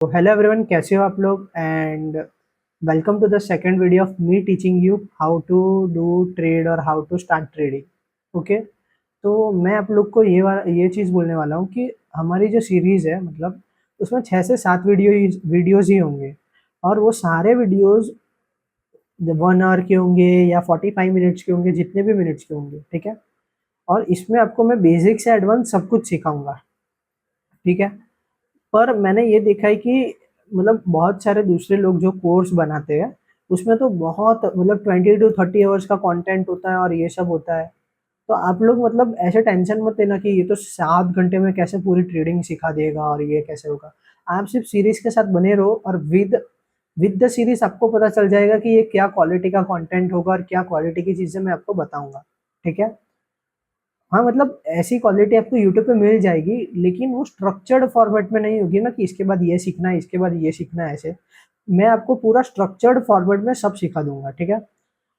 तो hello everyone, कैसे हो आप लोग? And welcome to the second video of me teaching you how to do trade और how to start trading. Okay, तो मैं आप लोग को ये चीज़ बोलने वाला हूँ कि हमारी जो सीरीज़ है, मतलब उसमें 6 से 7 वीडियोज़ ही होंगे। और वो सारे वीडियोज़ 1 आवर के होंगे या 45 मिनट्स के होंगे, जितने भी मिनट्स के होंगे, ठीक है। और इसमें आपको मैं बेसिक से एडवांस सब कुछ सिखाऊंगा, ठीक है। पर मैंने ये देखा है कि मतलब बहुत सारे दूसरे लोग जो कोर्स बनाते हैं, उसमें तो बहुत मतलब 20 to 30 आवर्स का कंटेंट होता है और ये सब होता है। तो आप लोग मतलब ऐसे टेंशन मत लेना कि ये तो 7 घंटे में कैसे पूरी ट्रेडिंग सिखा देगा और ये कैसे होगा। आप सिर्फ सीरीज के साथ बने रहो और विद विद द सीरीज आपको पता चल जाएगा कि ये क्या क्वालिटी का कंटेंट होगा और क्या क्वालिटी की चीज़ें मैं आपको बताऊंगा, ठीक है। हाँ, मतलब ऐसी क्वालिटी आपको यूट्यूब पे मिल जाएगी, लेकिन वो स्ट्रक्चर्ड फॉर्मेट में नहीं होगी ना कि इसके बाद ये सीखना है, इसके बाद ये सीखना है, ऐसे। मैं आपको पूरा स्ट्रक्चर्ड फॉर्मेट में सब सिखा दूंगा, ठीक है।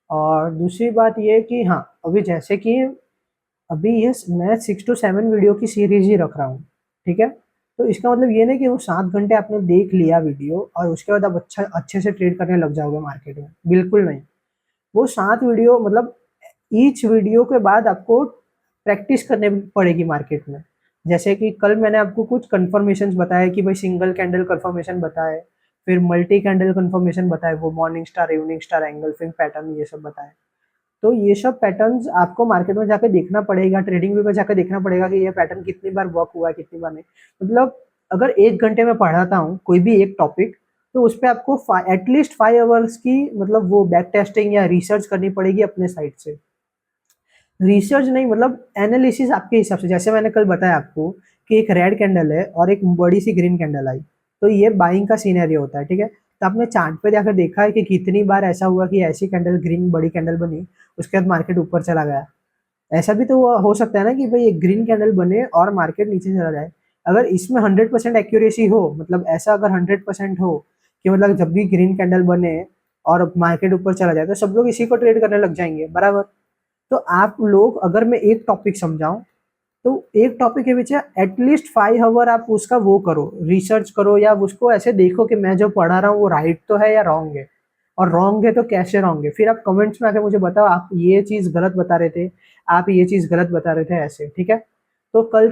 और दूसरी बात ये कि हाँ, अभी जैसे कि अभी ये मैं 6 to 7 वीडियो की सीरीज ही रख रहा हूँ, ठीक है। तो इसका मतलब ये नहीं कि वो 7 घंटे आपने देख लिया वीडियो और उसके बाद आप अच्छे से ट्रेड करने लग जाओगे मार्केट में, बिल्कुल नहीं। वो 7 वीडियो मतलब ईच वीडियो के बाद आपको प्रैक्टिस करने पड़ेगी मार्केट में। जैसे कि कल मैंने आपको कुछ कंफर्मेशंस बताया कि भाई सिंगल कैंडल कंफर्मेशन बताए, फिर मल्टी कैंडल कंफर्मेशन बताए, वो morning star, evening star, engulfing pattern, ये सब बताए। तो ये सब पैटर्न्स आपको मार्केट में जाके देखना पड़ेगा, ट्रेडिंग व्यू में जाकर देखना पड़ेगा कि ये पैटर्न कितनी बार वर्क हुआ है, कितनी बार नहीं। मतलब अगर 1 घंटे में पढ़ाता हूँ कोई भी एक टॉपिक, तो उस पर आपको एटलीस्ट 5 आवर्स की मतलब वो बैक टेस्टिंग या रिसर्च करनी पड़ेगी अपने साइड से। रिसर्च नहीं, मतलब एनालिसिस आपके हिसाब से। जैसे मैंने कल बताया आपको कि एक रेड कैंडल है और एक बड़ी सी ग्रीन कैंडल आई, तो ये बाइंग का सीनेरियो होता है, ठीक है। तो आपने चार्ट पे जाकर देखा है कि कितनी बार ऐसा हुआ कि ऐसी कैंडल, ग्रीन बड़ी कैंडल बनी, उसके बाद मार्केट ऊपर चला गया। ऐसा भी तो हो सकता है ना कि भाई एक ग्रीन कैंडल बने और मार्केट नीचे चला जाए। अगर इसमें 100% एक्यूरेसी हो, मतलब ऐसा अगर 100% हो कि मतलब जब भी ग्रीन कैंडल बने और मार्केट ऊपर चला जाए, तो सब लोग इसी को ट्रेड करने लग जाएंगे, बराबर। तो आप लोग, अगर मैं एक टॉपिक समझाऊं, तो एक टॉपिक के पीछे एटलीस्ट 5 आवर आप उसका वो करो, रिसर्च करो, या उसको ऐसे देखो कि मैं जो पढ़ा रहा हूँ वो राइट तो है या रॉन्ग है। और रॉन्ग है तो कैसे रॉन्ग है, फिर आप कमेंट्स में आके मुझे बताओ आप ये चीज़ गलत बता रहे थे, आप ये चीज़ गलत बता रहे थे, ऐसे, ठीक है। तो कल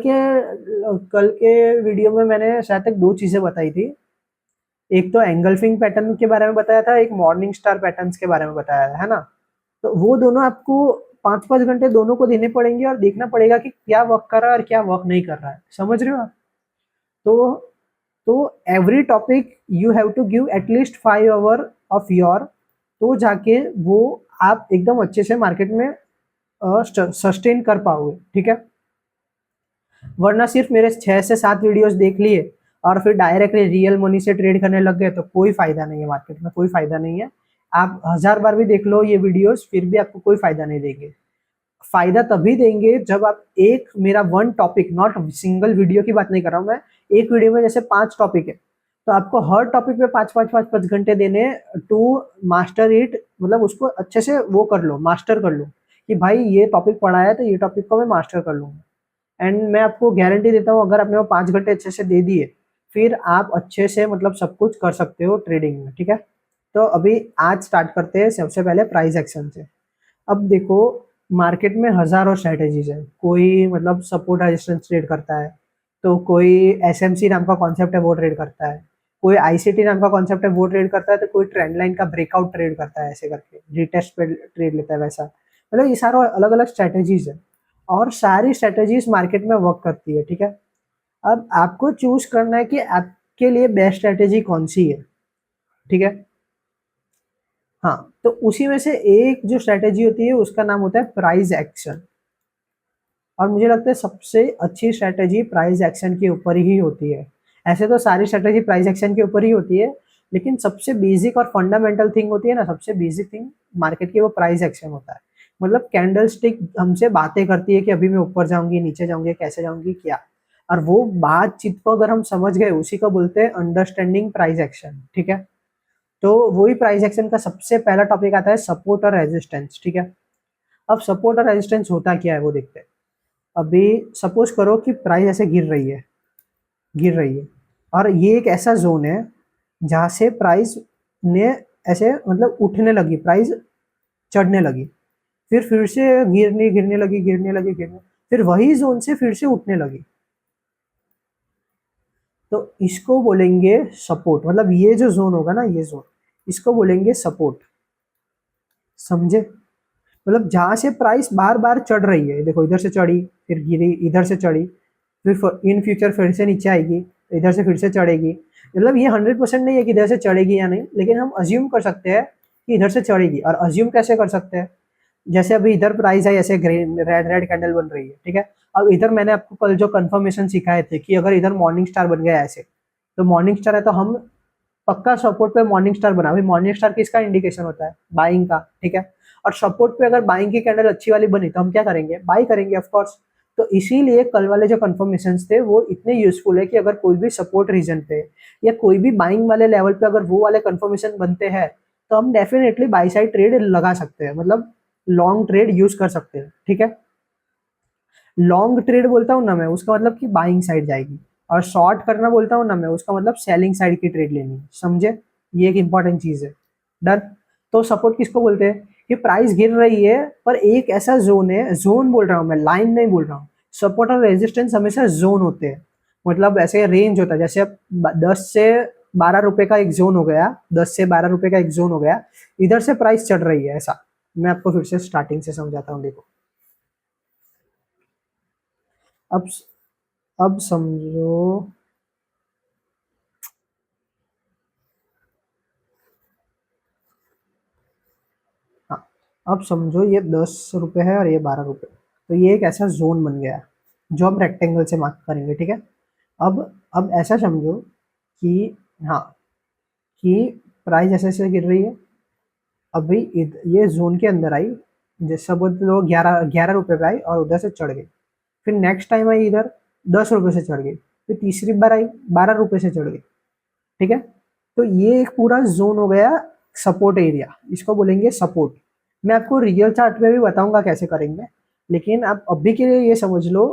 के वीडियो में मैंने शायद तक 2 चीज़ें बताई थी। एक तो एंगल्फिंग पैटर्न के बारे में बताया था, एक मॉर्निंग स्टार पैटर्न्स के बारे में बताया है ना। तो वो दोनों आपको 5-5 घंटे दोनों को देने पड़ेंगे और देखना पड़ेगा कि क्या वर्क कर रहा है और क्या वर्क नहीं कर रहा है, समझ रहे हो आप? तो तो every topic you have to give at least 5 hour of your, तो जाके वो आप एकदम अच्छे से मार्केट में सस्टेन कर पाओगे, ठीक है। वरना सिर्फ मेरे 6 से 7 वीडियोस देख लिए और फिर डायरेक्टली रियल मनी से ट्रेड करने लग गए, तो कोई फायदा नहीं है, मार्केट में कोई फायदा नहीं है। आप 1000 बार भी देख लो ये वीडियोस, फिर भी आपको कोई फायदा नहीं देंगे। फायदा तभी देंगे जब आप एक मेरा one topic, not single video की बात नहीं कर रहा हूँ मैं, एक वीडियो में जैसे 5 टॉपिक है, तो आपको हर टॉपिक पे 5-5 5-5 घंटे देने टू मास्टर इट, मतलब उसको अच्छे से वो कर लो, मास्टर कर लो कि भाई ये टॉपिक पढ़ा है तो ये टॉपिक को मैं मास्टर कर लूंगा। एंड मैं आपको गारंटी देता हूँ, अगर आपने वो 5 घंटे अच्छे से दे दिए, फिर आप अच्छे से मतलब सब कुछ कर सकते हो ट्रेडिंग में, ठीक है। तो अभी आज स्टार्ट करते हैं सबसे पहले प्राइस एक्शन से। अब देखो, मार्केट में हजारों स्ट्रेटेजीज है। कोई मतलब सपोर्ट रेजिस्टेंस ट्रेड करता है, तो कोई एसएमसी नाम का कॉन्सेप्ट है वो ट्रेड करता है, कोई आईसीटी नाम का कॉन्सेप्ट है वो ट्रेड करता है, तो कोई ट्रेंड लाइन का ब्रेकआउट ट्रेड करता है, ऐसे करके रिटेस्ट पे ट्रेड लेता है, वैसा। मतलब ये सारा अलग अलग स्ट्रेटेजीज है और सारी स्ट्रेटेजीज मार्केट में वर्क करती है, ठीक है। अब आपको चूज करना है कि आपके लिए बेस्ट स्ट्रेटेजी कौन सी है, ठीक है। हाँ, तो उसी में से एक जो स्ट्रेटेजी होती है उसका नाम होता है प्राइस एक्शन। और मुझे लगता है सबसे अच्छी स्ट्रेटेजी प्राइस एक्शन के ऊपर ही होती है। ऐसे तो सारी स्ट्रेटेजी प्राइस एक्शन के ऊपर ही होती है, लेकिन सबसे बेसिक और फंडामेंटल थिंग होती है ना, सबसे बेसिक थिंग मार्केट की, वो प्राइस एक्शन होता है। मतलब कैंडल स्टिक हमसे बातें करती है कि अभी मैं ऊपर जाऊंगी, नीचे जाऊंगी, कैसे जाऊंगी, क्या। और वो बातचीत को अगर हम समझ गए, उसी को बोलते हैं अंडरस्टैंडिंग प्राइस एक्शन, ठीक है। तो वही प्राइस एक्शन का सबसे पहला टॉपिक आता है सपोर्ट और रेजिस्टेंस, ठीक है। अब सपोर्ट और रेजिस्टेंस होता क्या है वो देखते हैं। अभी सपोज करो कि प्राइस ऐसे गिर रही है, गिर रही है, और ये एक ऐसा जोन है जहाँ से प्राइस ने ऐसे मतलब उठने लगी, प्राइस चढ़ने लगी, फिर से गिरने लगी, फिर वही जोन से फिर से उठने लगी। तो इसको बोलेंगे सपोर्ट, मतलब ये जो जोन होगा ना, ये जोन, इसको बोलेंगे सपोर्ट। समझे? मतलब जहां से प्राइस बार बार चढ़ रही है, देखो इधर से चढ़ी, फिर गिरी, इधर से चढ़ी, फिर इन फ्यूचर फिर से नीचे आएगी, इधर से फिर से चढ़ेगी। मतलब ये 100% नहीं है कि इधर से चढ़ेगी या नहीं, लेकिन हम अज्यूम कर सकते हैं कि इधर से चढ़ेगी। और अज्यूम कैसे कर सकते हैं? जैसे अभी इधर प्राइस है, ऐसे ग्रीन रेड रेड कैंडल बन रही है, ठीक है। अब इधर मैंने आपको कल जो कंफर्मेशन सिखाए थे कि अगर इधर मॉर्निंग स्टार बन गया ऐसे, तो मॉर्निंग स्टार है तो हम पक्का सपोर्ट पे मॉर्निंग स्टार बना। अभी मॉर्निंग स्टार किसका इंडिकेशन होता है? बाइंग का, ठीक है। और सपोर्ट पे अगर बाइंग की कैंडल अच्छी वाली बनी तो हम क्या करेंगे? बाई करेंगे ऑफ कोर्स। तो इसीलिए कल वाले जो कंफर्मेशन थे वो इतने यूजफुल है कि अगर कोई भी सपोर्ट रीजन पे या कोई भी बाइंग वाले लेवल पे अगर वो वाले कंफर्मेशन बनते हैं, तो हम डेफिनेटली बाई साइड ट्रेड लगा सकते हैं, मतलब लॉन्ग ट्रेड यूज कर सकते हैं, ठीक है। लॉन्ग ट्रेड बोलता हूँ ना मैं, उसका मतलब कि बाइंग साइड जाएगी। और शॉर्ट करना बोलता हूँ ना मैं, उसका मतलब सेलिंग साइड की ट्रेड लेनी है। समझे? ये एक इंपॉर्टेंट चीज है। डन। तो सपोर्ट किसको बोलते हैं? कि प्राइस गिर रही है पर एक ऐसा जोन है, जोन बोल रहा हूँ मैं, लाइन नहीं बोल रहा हूँ। सपोर्ट और रेजिस्टेंस हमेशा जोन होते हैं, मतलब ऐसे रेंज होता है। जैसे अब 10 से 12 रुपए का एक जोन हो गया, 10 से 12 रुपए का एक जोन हो गया, इधर से प्राइस चढ़ रही है ऐसा। मैं आपको फिर से स्टार्टिंग से समझाता हूँ, देखो। अब अब समझो। हाँ, अब समझो ये 10 रुपए है और ये 12 रुपए, तो ये एक ऐसा जोन बन गया है जो हम रेक्टेंगल से मार्क करेंगे, ठीक है। अब अब ऐसा समझो कि, हाँ, कि प्राइस ऐसे ऐसे गिर रही है। अभी ये जोन के अंदर आई, जैसे बोल लो 11 11 रुपए पे आई और उधर से चढ़ गई। फिर नेक्स्ट टाइम आई इधर, 10 रुपए से चढ़ गई। फिर तीसरी बार आई, 12 रुपए से चढ़ गई, ठीक है। तो ये एक पूरा जोन हो गया सपोर्ट एरिया, इसको बोलेंगे सपोर्ट। मैं आपको रियल चार्ट में भी बताऊंगा कैसे करेंगे, लेकिन आप अभी के लिए ये समझ लो,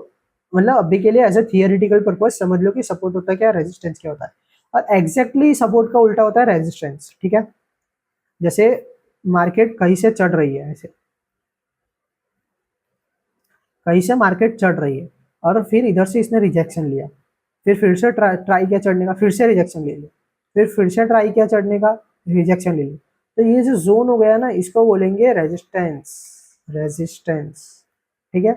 मतलब अभी के लिए एज ए थियोरिटिकल पर्पज समझ लो कि सपोर्ट होता है क्या, रेजिस्टेंस क्या होता है। और एग्जैक्टली सपोर्ट का उल्टा होता है रेजिस्टेंस, ठीक है। जैसे मार्केट कहीं से चढ़ रही है ऐसे, कहीं से मार्केट चढ़ रही है और फिर इधर से इसने रिजेक्शन लिया, फिर से ट्राई किया चढ़ने का, फिर से रिजेक्शन ले लिया, फिर से ट्राई किया चढ़ने का, रिजेक्शन ले लिया। तो ये जो जोन हो गया ना, इसको बोलेंगे रेजिस्टेंस। रेजिस्टेंस, ठीक है।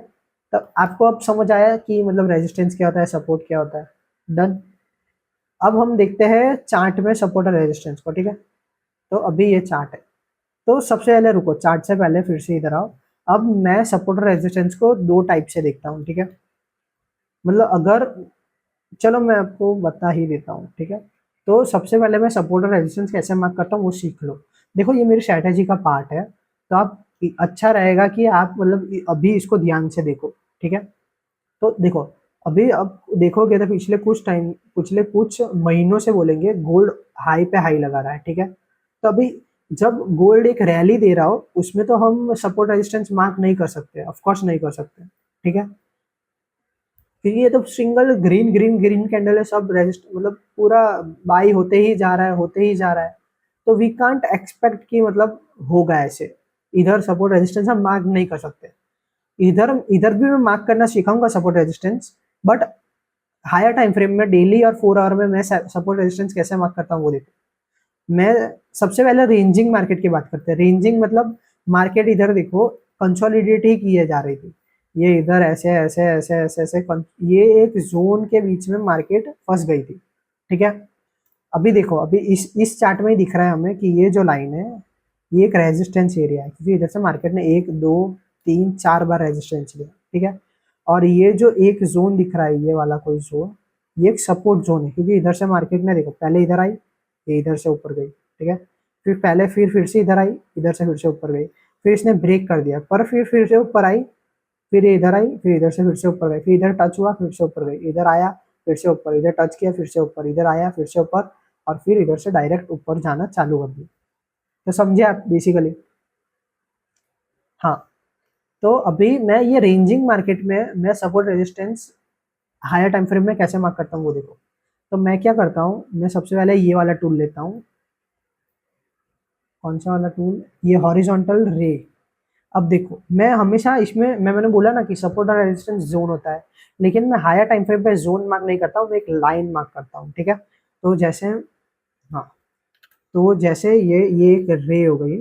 तब आपको अब समझ आया कि मतलब रेजिस्टेंस क्या होता है, सपोर्ट क्या होता है। डन। अब हम देखते हैं चार्ट में सपोर्ट और रेजिस्टेंस को, ठीक है। तो अभी ये चार्ट है, तो सबसे पहले रुको, चार्ट से पहले फिर से इधर आओ। अब मैं सपोर्ट और रेजिस्टेंस को दो टाइप से देखता हूँ, ठीक है। मतलब अगर, चलो मैं आपको बता ही देता हूँ, ठीक है। तो सबसे पहले मैं सपोर्ट और रेजिस्टेंस कैसे मार्क करता हूँ वो सीख लो। देखो ये मेरी स्ट्रैटेजी का पार्ट है, तो आप, अच्छा रहेगा कि आप मतलब अभी इसको ध्यान से देखो, ठीक है। तो देखो, अभी अब देखोगे तो पिछले कुछ महीनों से बोलेंगे गोल्ड हाई पे हाई लगा रहा है, ठीक है। तो अभी जब गोल्ड एक रैली दे रहा हो, उसमें तो हम सपोर्ट रेजिस्टेंस मार्क नहीं कर सकते, ऑफ कोर्स नहीं कर सकते, ठीक है। क्योंकि ये तो single green green green candle है, सब रजिस्ट मतलब पूरा बाई होते ही जा रहा है, होते ही जा रहा है। तो वी कांट एक्सपेक्ट कि मतलब होगा ऐसे। इधर सपोर्ट रेजिस्टेंस हम मार्क नहीं कर सकते। इधर इधर भी मैं मार्क करना सिखाऊंगा support resistance, but higher time frame में, डेली और 4 आवर में मैं सपोर्ट रेजिस्टेंस कैसे मार्क करता हूँ वो देखो। मैं सबसे पहले रेंजिंग मार्केट की बात करते हैं। रेंजिंग मतलब मार्केट इधर देखो कंसोलिडेट ही किए जा रही थी, ये इधर ऐसे ऐसे ऐसे ऐसे ऐसे ये एक जोन के बीच में मार्केट फंस गई थी, ठीक है। अभी देखो, अभी इस चार्ट में ही दिख रहा है हमें कि ये जो लाइन है, ये एक रेजिस्टेंस एरिया है, क्योंकि इधर से मार्केट ने 1 2 3 4 बार रेजिस्टेंस लिया, ठीक है। और ये जो एक जोन दिख रहा है, ये वाला कोई जोन, ये एक सपोर्ट जोन है, क्योंकि इधर से मार्केट ने देखो पहले इधर आई, ये इधर से ऊपर गई, ठीक है। फिर पहले फिर से इधर आई, इधर से फिर से ऊपर गई, फिर इसने ब्रेक कर दिया, पर फिर से ऊपर आई, फिर ये इधर आई, फिर इधर से फिर से ऊपर गई, फिर इधर टच हुआ, फिर से ऊपर गई, इधर आया, फिर से ऊपर, इधर टच किया, फिर से ऊपर, इधर आया, फिर से ऊपर, और फिर इधर से डायरेक्ट ऊपर जाना चालू कर दिया। तो समझे आप बेसिकली? हाँ। तो अभी मैं ये रेंजिंग मार्केट में मैं support resistance higher time frame में कैसे मार्क करता हूँ वो देखो। तो मैं क्या करता हूँ, मैं सबसे पहले ये वाला टूल लेता हूँ। कौन सा वाला टूल? ये हॉरिजॉन्टल रे। अब देखो मैं हमेशा इसमें मैंने बोला ना कि सपोर्ट और रेजिस्टेंस जोन होता है, लेकिन मैं हायर टाइम फ्रेम पे जोन मार्क नहीं करता हूँ, मैं एक लाइन मार्क करता हूँ, ठीक है। तो जैसे, हाँ, तो जैसे ये एक रे हो गई।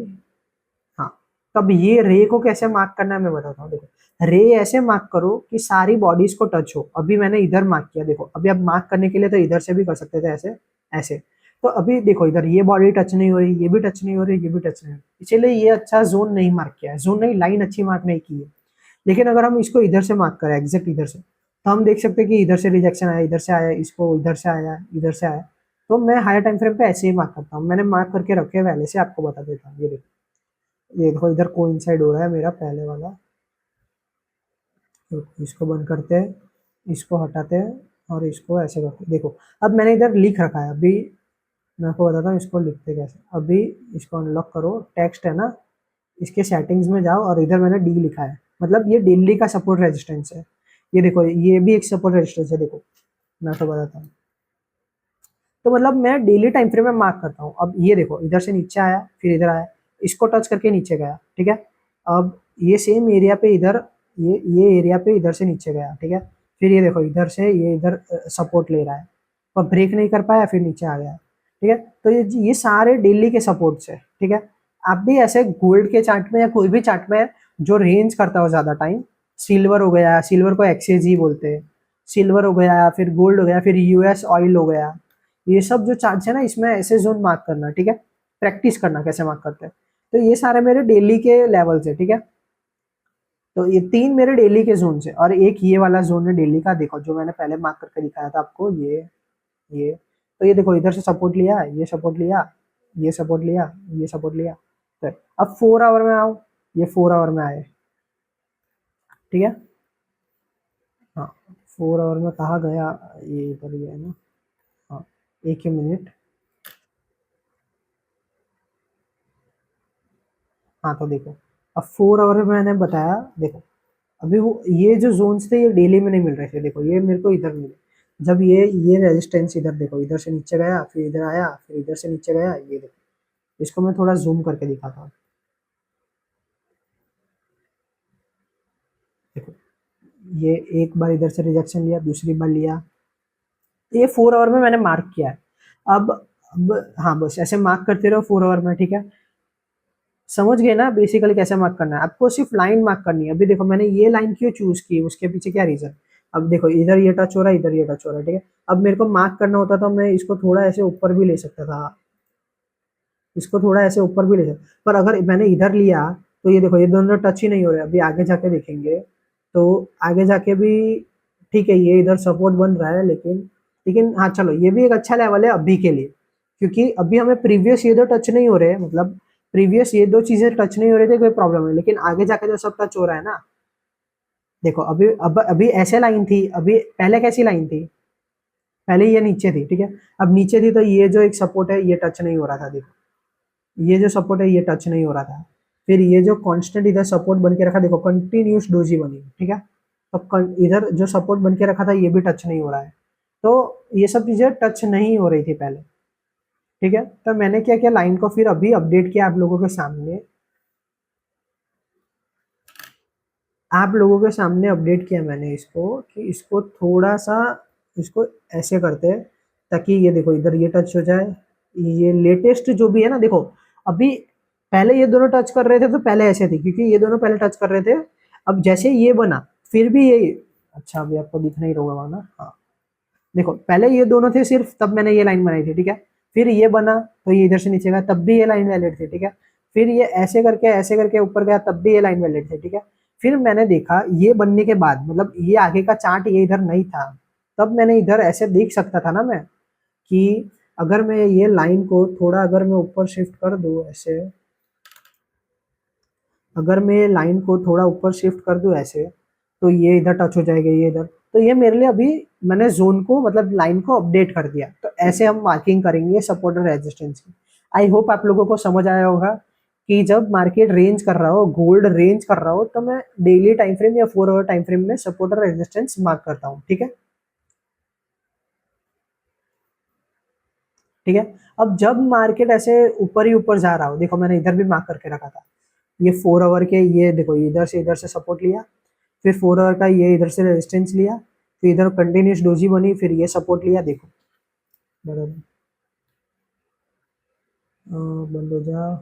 हाँ, तब ये रे को कैसे मार्क करना है मैं बताता हूँ। देखो रे ऐसे मार्क करो कि सारी बॉडीज को टच हो। अभी मैंने इधर मार्क किया, देखो अभी आप मार्क करने के लिए तो इधर से भी कर सकते थे, ऐसे ऐसे। तो अभी देखो इधर ये बॉडी टच नहीं हो रही, ये भी टच नहीं हो रही, ये भी टच नहीं हो रही, इसीलिए ये अच्छा जोन नहीं मार्क किया है, जोन नहीं, लाइन अच्छी मार्क नहीं की है। लेकिन अगर हम इसको इधर से मार्क करें, एग्जैक्ट इधर से, तो हम देख सकते हैं कि इधर से रिजेक्शन आया, इधर से आया, इसको इधर से आया, इधर से आया। तो मैं हायर टाइम फ्रेम पे ऐसे ही मार्क करता हूँ, मैंने मार्क करके रखे हैं पहले से, आपको बता देता हूँ। ये देखो इधर कोइंसाइड हो रहा है मेरा पहले वाला। तो इसको बंद करते हैं, इसको हटाते हैं और इसको ऐसे करते हैं। देखो अब मैंने इधर लिख रखा है, अभी मैं आपको बताता हूँ इसको लिखते कैसे। अभी इसको अनलॉक करो, टेक्स्ट है ना, इसके सेटिंग्स में जाओ और इधर मैंने डी लिखा है, मतलब ये डेली का सपोर्ट रेजिस्टेंस है। ये देखो ये भी एक सपोर्ट रेजिस्टेंस है, देखो मैं आपको बताता हूँ। तो मतलब मैं डेली टाइम फ्रेम में मार्क करता हूँ। अब ये देखो इधर से नीचे आया, फिर इधर आया, इसको टच करके नीचे गया, ठीक है। अब ये सेम एरिया पे इधर, ये एरिया पे इधर से नीचे गया, ठीक है। फिर ये देखो इधर से ये इधर सपोर्ट ले रहा है, और ब्रेक नहीं कर पाया, फिर नीचे आ गया, ठीक है। तो ये सारे डेली के सपोर्ट्स है, ठीक है। आप भी ऐसे गोल्ड के चार्ट में या कोई भी चार्ट में जो रेंज करता हो ज्यादा टाइम, सिल्वर हो गया, सिल्वर को एक्सएजी बोलते हैं, सिल्वर हो गया, फिर गोल्ड हो गया, फिर यूएस ऑयल हो गया, ये सब जो चार्ट्स है ना, इसमें ऐसे जोन मार्क करना, ठीक है। प्रैक्टिस करना कैसे मार्क करते हैं। तो ये सारे मेरे डेली के लेवल्स है, ठीक है। तो ये 3 मेरे डेली के जोन है, और एक ये वाला जोन है डेली का, देखो जो मैंने पहले मार्क करके दिखाया था आपको, ये तो ये देखो इधर से सपोर्ट लिया, ये सपोर्ट लिया, ये सपोर्ट लिया, ये सपोर्ट लिया। तो अब 4 आवर में आओ, ये 4 आवर में आए, ठीक है। हाँ, 4 आवर में कहा गया, ये इधर ही है ना। हाँ, एक ही मिनट। हाँ तो देखो, अब 4 आवर में मैंने बताया, देखो अभी वो ये जो जोन्स थे ये डेली में नहीं मिल रहे थे, देखो ये मेरे को इधर मिले। जब ये रेजिस्टेंस इधर देखो, इधर से नीचे गया, फिर इधर आया, फिर इधर से नीचे गया, ये देखो। इसको मैं थोड़ा जूम करके दिखाता हूँ। देखो ये एक बार इधर से रिजेक्शन लिया, दूसरी बार लिया, ये 4 आवर में मैंने मार्क किया है। अब हाँ, बस ऐसे मार्क करते रहो 4 आवर में, ठीक है। समझ गए ना बेसिकली कैसे मार्क करना है, आपको सिर्फ लाइन मार्क करनी है। अभी देखो मैंने ये लाइन क्यों चूज की, उसके पीछे क्या रीजन। अब देखो इधर ये टच हो रहा है, इधर ये टच हो रहा है, ठीक है। अब मेरे को मार्क करना होता तो मैं इसको थोड़ा ऐसे ऊपर भी ले सकता था, इसको थोड़ा ऐसे ऊपर भी ले सकता, पर अगर मैंने इधर लिया तो ये देखो ये दोनों टच ही नहीं हो रहे। अभी आगे जाके देखेंगे तो आगे जाके भी, ठीक है, ये इधर सपोर्ट बन रहा है, लेकिन हाँ चलो, ये भी एक अच्छा लेवल है अभी के लिए, क्योंकि अभी हमें प्रीवियस ये दो टच नहीं हो रहे हैं, मतलब प्रीवियस ये दो चीजें टच नहीं हो रहे थे, कोई प्रॉब्लम है, लेकिन आगे जाके जो सब टच हो रहा है ना। देखो अभी अब अभी ऐसे लाइन थी, अभी पहले कैसी लाइन थी, पहले ये नीचे थी, ठीक है। अब नीचे थी तो ये जो एक सपोर्ट है ये टच नहीं हो रहा था, देखो ये जो सपोर्ट है ये टच नहीं हो रहा था। फिर ये जो कांस्टेंट इधर सपोर्ट बन के रखा, देखो कंटिन्यूस डोजी बनी, ठीक है। तो इधर जो सपोर्ट बन के रखा था ये भी टच नहीं हो रहा है। तो ये सब चीजें टच नहीं हो रही थी पहले, ठीक है। तो मैंने क्या किया, लाइन को फिर अभी अपडेट किया आप लोगों के सामने, आप लोगों के सामने अपडेट किया मैंने इसको, कि इसको थोड़ा सा, इसको ऐसे करते हैं ताकि ये देखो इधर ये टच हो जाए। ये लेटेस्ट जो भी है ना, देखो अभी पहले ये दोनों टच कर रहे थे तो पहले ऐसे थे, क्योंकि ये दोनों पहले टच कर रहे थे। अब जैसे ये बना, फिर भी ये, अच्छा अभी आपको दिख नहीं रहा होगा ना, हाँ देखो पहले ये दोनों थे सिर्फ, तब मैंने ये लाइन बनाई थी, ठीक है। फिर ये बना तो ये इधर से नीचे गया, तब भी ये लाइन वैलिड थी, ठीक है। फिर ये ऐसे करके ऊपर गया, तब भी ये लाइन वैलिड थी, ठीक है। फिर मैंने देखा ये बनने के बाद, मतलब ये आगे का चार्ट ये इधर नहीं था, तब मैंने इधर ऐसे देख सकता था ना मैं, कि अगर मैं ये लाइन को थोड़ा, अगर मैं ऊपर शिफ्ट कर दूं ऐसे, अगर मैं लाइन को थोड़ा ऊपर शिफ्ट कर दूं ऐसे, तो ये इधर टच हो जाएगा, ये इधर। तो ये मेरे लिए अभी मैंने जोन को, मतलब लाइन को अपडेट कर दिया। तो ऐसे हम मार्किंग करेंगे सपोर्ट और रेजिस्टेंस की। आई होप आप लोगों को समझ आया होगा कि जब मार्केट रेंज कर रहा हो, गोल्ड रेंज कर रहा हो, तो मैं डेली टाइम फ्रेम या 4 आवर टाइम फ्रेम में सपोर्ट और रेजिस्टेंस मार्क करता हूँ, ठीक है। ठीक है। अब जब मार्केट ऐसे ऊपर ही ऊपर जा रहा हो, देखो मैंने इधर भी मार्क करके रखा था, ये 4 आवर के, ये देखो इधर से सपोर्ट लिया, फिर 4 आवर का ये इधर से रेजिस्टेंस लिया, फिर इधर कंटिन्यूस डोजी बनी, फिर ये सपोर्ट लिया, देखो बराबर बंद हो जा।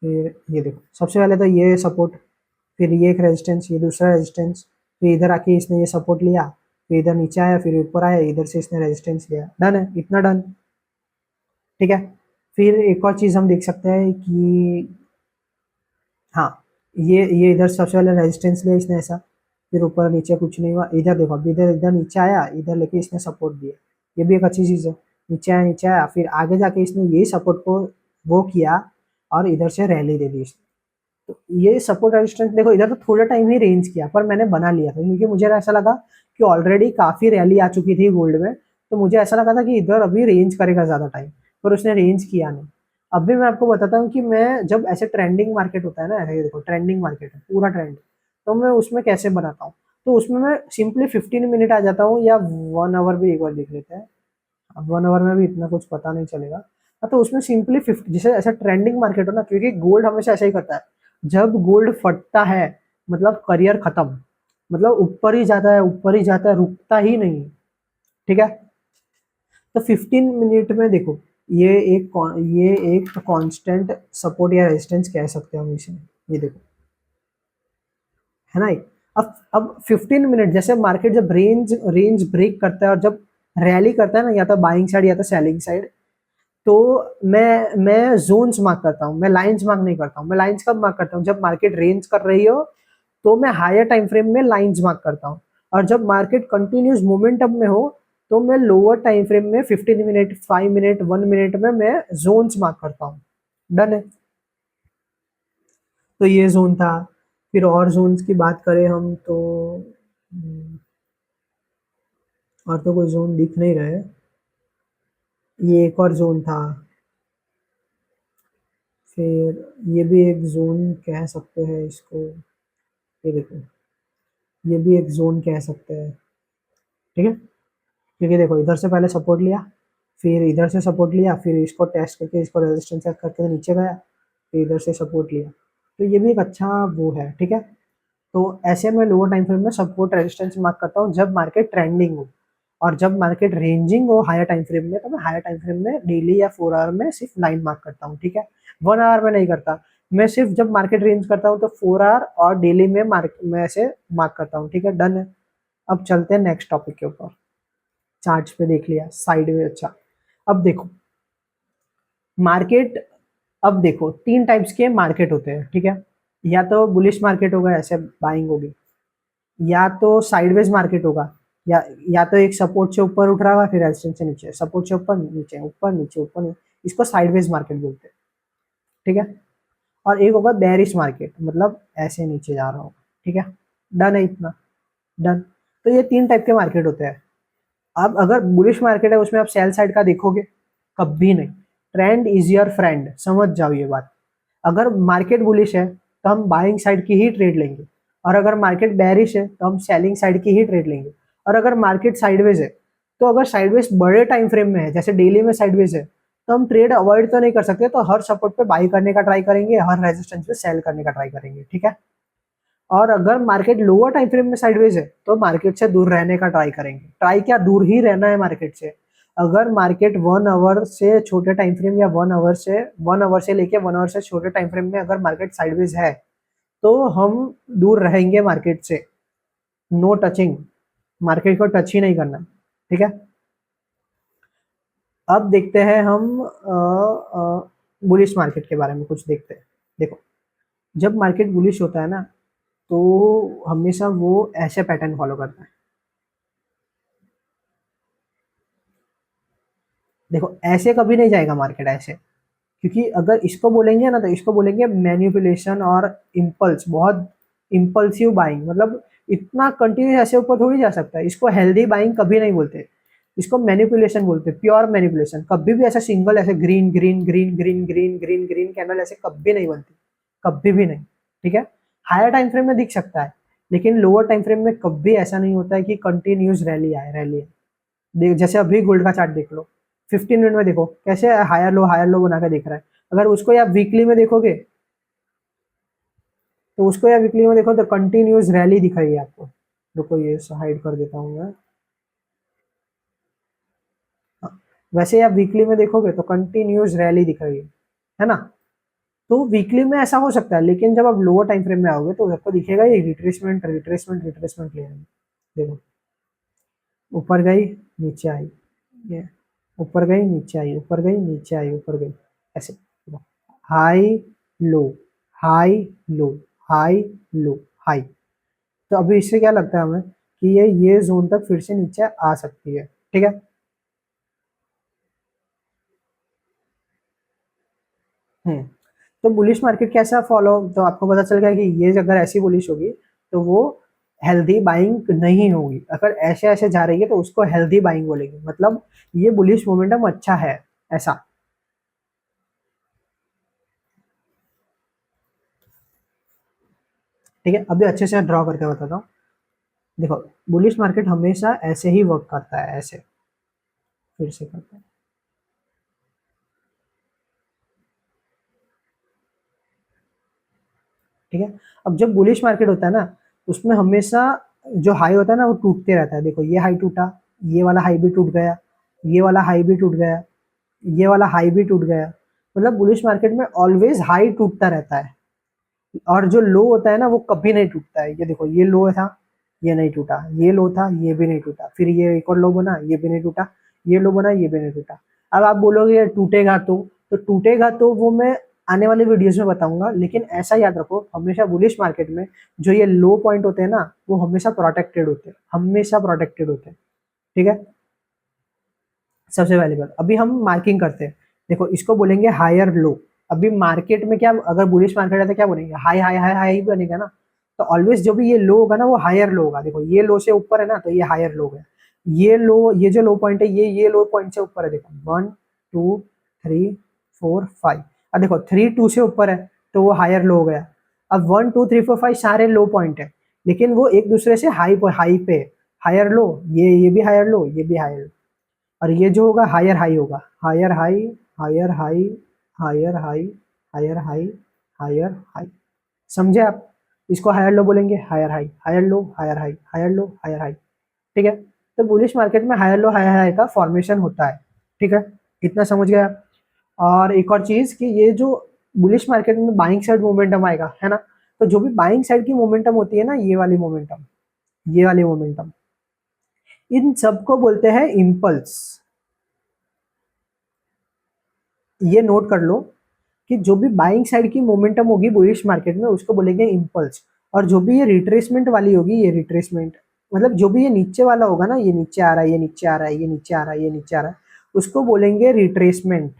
फिर ये देखो सबसे पहले तो ये सपोर्ट, फिर ये एक रेजिस्टेंस, ये दूसरा रेजिस्टेंस, फिर इधर आके इसने ये सपोर्ट लिया, फिर इधर नीचे आया, फिर ऊपर आया, इधर से इसने रेजिस्टेंस लिया, डन है, इतना डन। ठीक है। फिर एक और चीज़ हम देख सकते हैं कि हाँ, ये इधर सबसे पहले रेजिस्टेंस लिया इसने ऐसा, फिर ऊपर नीचे कुछ नहीं हुआ, इधर देखो अभी इधर इधर नीचे आया, इधर लेके इसने सपोर्ट दिया, ये भी एक अच्छी चीज़ है। नीचे आया, फिर आगे जाके इसने यही सपोर्ट को वो किया और इधर से रैली दे दी इसने। तो ये सपोर्ट रेजिस्टेंस देखो, इधर तो थोड़ा टाइम ही रेंज किया, पर मैंने बना लिया था क्योंकि मुझे ऐसा लगा कि ऑलरेडी काफ़ी रैली आ चुकी थी गोल्ड में, तो मुझे ऐसा लगा था कि इधर अभी रेंज करेगा ज़्यादा टाइम, पर उसने रेंज किया नहीं। अब भी मैं आपको बताता हूँ कि मैं जब ऐसे ट्रेंडिंग मार्केट होता है ना, ऐसे देखो ट्रेंडिंग मार्केट है पूरा ट्रेंड, तो मैं उसमें कैसे बनाता हूँ, तो उसमें मैं सिंपली 15 मिनट आ जाता हूँ, या 1 आवर भी एक बार देख लेते हैं। अब 1 आवर में भी इतना कुछ पता नहीं चलेगा। हाँ, तो उसमें सिंपली 50, जैसे ऐसा ट्रेंडिंग मार्केट हो ना, क्योंकि गोल्ड हमेशा ऐसा ही करता है, जब गोल्ड फटता है मतलब करियर खत्म, मतलब ऊपर ही जाता है ऊपर ही जाता है, रुकता ही नहीं। ठीक है। तो 15 मिनट में देखो, ये एक कांस्टेंट सपोर्ट या रेजिस्टेंस कह सकते हैं हम इसे, ये देखो है ना। अब 15 मिनट जैसे मार्केट जब रेंज रेंज ब्रेक करता है और जब रैली करता है ना, या तो बाइंग साइड या तो सेलिंग साइड, तो मैं जोन्स मार्क करता हूँ, मैं लाइंस मार्क नहीं करता हूँ। मैं लाइंस कब मार्क करता हूँ, जब मार्केट रेंज कर रही हो तो मैं हायर टाइम फ्रेम में लाइंस मार्क करता हूँ, और जब मार्केट कंटिन्यूस मोमेंटम में हो तो मैं लोअर टाइम फ्रेम में 15 मिनट, 5 मिनट, 1 मिनट में मैं जोन्स मार्क करता हूँ। डन है। तो ये जोन था। फिर और जोन्स की बात करें हम तो और तो कोई जोन दिख नहीं रहे। ये एक और जोन था। फिर ये भी एक जोन कह सकते हैं इसको, ये देखो ये भी एक जोन कह सकते हैं। ठीक है। क्योंकि देखो इधर से पहले सपोर्ट लिया, फिर इधर से सपोर्ट लिया, फिर इसको टेस्ट करके इसको रेजिस्टेंस चेक करके नीचे गया, फिर इधर से सपोर्ट लिया, तो ये भी एक अच्छा वो है। ठीक है। तो ऐसे मैं लोअर टाइम फ्रेम में सपोर्ट रेजिस्टेंस मार्क करता हूँ जब मार्केट ट्रेंडिंग हो, और जब मार्केट रेंजिंग हो हायर टाइम फ्रेम में, तो मैं हायर टाइम फ्रेम में डेली या 4 आवर में सिर्फ लाइन मार्क करता हूँ। ठीक है। 1 आवर में नहीं करता, मैं सिर्फ जब मार्केट रेंज करता हूँ तो 4 आवर और डेली में मार्क में ऐसे मार्क करता हूँ। ठीक है, डन है। अब चलते हैं नेक्स्ट टॉपिक के ऊपर। चार्ट्स पे देख लिया साइड में, अच्छा। अब देखो मार्केट, अब देखो 3 टाइप्स के मार्केट होते हैं। ठीक है। या तो बुलिश मार्केट होगा, ऐसे बाइंग होगी, या तो साइडवेज मार्केट होगा, या तो एक सपोर्ट से ऊपर उठ रहा होगा, फिर रेजिस्टेंस से नीचे, सपोर्ट से ऊपर नीचे, ऊपर नीचे, ऊपर नीचे, इसको साइडवेज मार्केट बोलते हैं। ठीक है। और एक होगा बेरिश मार्केट, मतलब ऐसे नीचे जा रहा होगा। ठीक है, डन है इतना, डन। तो ये 3 टाइप के मार्केट होते हैं। अब अगर बुलिश मार्केट है उसमें आप सेल साइड का देखोगे कभी नहीं, ट्रेंड इज योर फ्रेंड, समझ जाओ ये बात। अगर मार्केट बुलिश है तो हम बाइंग साइड की ही ट्रेड लेंगे, और अगर मार्केट बेरिश है तो हम सेलिंग साइड की ही ट्रेड लेंगे। और अगर मार्केट साइडवेज है, तो अगर साइडवेज बड़े टाइम फ्रेम में है, जैसे डेली में साइडवेज है, तो हम ट्रेड अवॉइड तो नहीं कर सकते, तो हर सपोर्ट पे बाई करने का ट्राई करेंगे, हर रेजिस्टेंस पे सेल करने का ट्राई करेंगे। ठीक है। और अगर मार्केट लोअर टाइम फ्रेम में साइडवेज है, तो मार्केट से दूर रहने का ट्राई करेंगे। ट्राई क्या, दूर ही रहना है मार्केट से। अगर मार्केट 1 आवर से छोटे टाइम फ्रेम, या 1 आवर से लेके 1 आवर से छोटे टाइम फ्रेम में अगर मार्केट साइडवेज है, तो हम दूर रहेंगे मार्केट से। नो टचिंग, मार्केट को टच ही नहीं करना। ठीक है। अब देखते हैं हम बुलिश मार्केट के बारे में कुछ देखते हैं। देखो जब मार्केट बुलिश होता है ना, तो हमेशा वो ऐसे पैटर्न फॉलो करता है। देखो ऐसे कभी नहीं जाएगा मार्केट, ऐसे, क्योंकि अगर इसको बोलेंगे ना, तो इसको बोलेंगे मैनिपुलेशन और इम्पल्स, बहुत इम्पल्सिव बाइंग, मतलब इतना कंटिन्यूस ऐसे ऊपर थोड़ी जा सकता है। इसको हेल्दी बाइंग कभी नहीं बोलते, इसको मैनिपुलेशन बोलते, प्योर मैनिपुलेशन। कभी भी ऐसा सिंगल ऐसे green green green green green green green candle ऐसे कभी नहीं बनती, कभी भी नहीं। ठीक है। हायर टाइम फ्रेम में दिख सकता है, लेकिन लोअर टाइम फ्रेम में कभी ऐसा नहीं होता है कि कंटिन्यूस रैली आए, रैली आए। जैसे अभी गोल्ड का चार्ट देख लो, 15 मिनट में देखो कैसे हायर लो बना के दिख रहा है। अगर उसको या वीकली में देखोगे तो उसको या वीकली में देखो तो कंटिन्यूस रैली दिखाई आपको। रुको ये हाइड कर देता हूँ मैं। हाँ, वैसे आप वीकली में देखोगे तो कंटिन्यूस रैली दिखाई है ना। तो वीकली में ऐसा हो सकता है, लेकिन जब आप लोअर टाइम फ्रेम में आओगे तो आपको दिखेगा ये रिट्रेसमेंट रिट्रेसमेंट रिट्रेसमेंट ले रही है। देखो ऊपर गई नीचे आई, ये ऊपर गई नीचे आई, ऊपर गई नीचे आई, ऊपर गई, ऐसे हाई लो हाई लो हाई लो हाई। तो अभी इससे क्या लगता है हमें कि ये जोन तक फिर से नीचे आ सकती है। ठीक है। हम्म। तो बुलिश मार्केट कैसा फॉलो, तो आपको पता चल गया कि ये अगर ऐसी बुलिश होगी तो वो हेल्दी बाइंग नहीं होगी। अगर ऐसे ऐसे जा रही है तो उसको हेल्दी बाइंग बोलेंगे, मतलब ये बुलिश मोमेंटम अच्छा है ऐसा। ठीक है, अभी अच्छे से ड्रॉ करके बताता हूँ। देखो बुलिश मार्केट हमेशा ऐसे ही वर्क करता है, ऐसे फिर से करता है। ठीक है। अब जब बुलिश मार्केट होता है ना, उसमें हमेशा जो हाई होता है ना वो टूटते रहता है। देखो ये हाई टूटा, ये वाला हाई भी टूट गया, ये वाला हाई भी टूट गया, ये वाला हाई भी टूट गया। मतलब बुलिश मार्केट में ऑलवेज हाई टूटता रहता है, और जो लो होता है ना वो कभी नहीं टूटता है। ये देखो ये लो था, ये नहीं टूटा, ये लो था, ये भी नहीं टूटा, फिर ये एक और लो बना, ये भी नहीं टूटा, ये लो बना, ये भी नहीं टूटा। अब आप बोलोगे ये टूटेगा तो टूटेगा तो वो मैं आने वाले वीडियोस में बताऊंगा। लेकिन ऐसा याद रखो, हमेशा बुलिश मार्केट में जो ये लो पॉइंट होते हैं ना वो हमेशा प्रोटेक्टेड होते हैं, हमेशा प्रोटेक्टेड होते हैं। ठीक है। सबसे पहली बात, अभी हम मार्किंग करते हैं। देखो इसको बोलेंगे हायर लो। अभी मार्केट में क्या, अगर बुलिश मार्केट है तो क्या बोलेंगे, हाई हाई हाई हाई बनेगा ना। तो ऑलवेज जो भी ये लो होगा ना वो हायर लो होगा। देखो ये लो से ऊपर है ना तो ये हायर लो है। ये लो, ये जो लो पॉइंट है ये लो पॉइंट से ऊपर है। देखो 1 2 3 4 5। अब देखो 3 2 से ऊपर है तो वो हायर लो हो गया। अब 1 2 3 4 5 सारे लो पॉइंट है, लेकिन वो एक दूसरे से हाई हाई पे हायर लो। ये भी हायर लो, ये भी हायर लो। और ये जो होगा हायर हाई होगा, higher high higher high higher high higher high higher high. समझे आप। इसको हायर लो बोलेंगे, higher high higher low higher high higher low higher high. ठीक है। तो बुलिश मार्केट में हायर लो हायर हाई का फॉर्मेशन होता है। ठीक है, इतना समझ गए आप। और एक और चीज कि ये जो बुलिश मार्केट में बाइंग साइड मोमेंटम आएगा है ना, तो जो भी बाइंग साइड की मोमेंटम होती है ना, ये वाली मोमेंटम, ये वाली मोमेंटम, इन सबको बोलते हैं इम्पल्स। ये नोट कर लो कि जो भी बाइंग साइड की मोमेंटम होगी बुलिश मार्केट में उसको बोलेंगे इम्पल्स। और जो भी ये रिट्रेसमेंट वाली होगी, ये रिट्रेसमेंट, मतलब जो भी ये नीचे वाला होगा ना, ये नीचे आ रहा है, ये नीचे आ रहा है, ये नीचे आ रहा है, ये नीचे आ रहा है, उसको बोलेंगे रिट्रेसमेंट।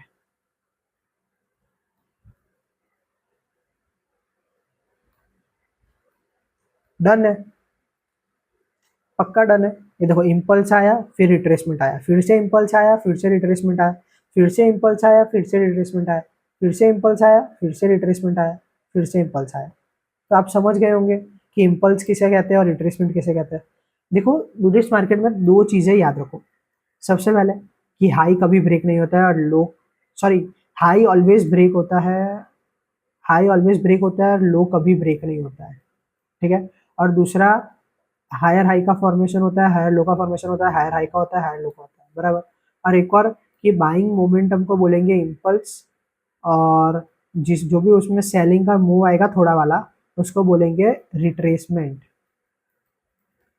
डन है, पक्का डन है। ये देखो इम्पल्स आया, फिर रिट्रेसमेंट आया, फिर से इम्पल्स आया, फिर से रिट्रेसमेंट आया, फिर से इम्पल्स आया, फिर से रिट्रेसमेंट आया, फिर से इम्पल्स आया, फिर से रिट्रेसमेंट आया, फिर से इम्पल्स आया। तो आप समझ गए होंगे कि इम्पल्स किसे कहते हैं और रिट्रेसमेंट किसे कहते हैं। देखो बुलिश मार्केट में दो चीजें याद रखो। सबसे पहले कि हाई कभी ब्रेक नहीं होता है और लो, सॉरी, हाई ऑलवेज ब्रेक होता है, हाई ऑलवेज ब्रेक होता है और लो कभी ब्रेक नहीं होता है। ठीक है। और दूसरा, हायर हाई का फॉर्मेशन होता है, हायर लो का फॉर्मेशन होता है, हायर हाई का होता है, हायर लो का होता है, बराबर। और एक और कि बाइंग मोमेंटम को बोलेंगे इम्पल्स, और जिस जो भी उसमें सेलिंग का मूव आएगा थोड़ा वाला उसको बोलेंगे रिट्रेसमेंट।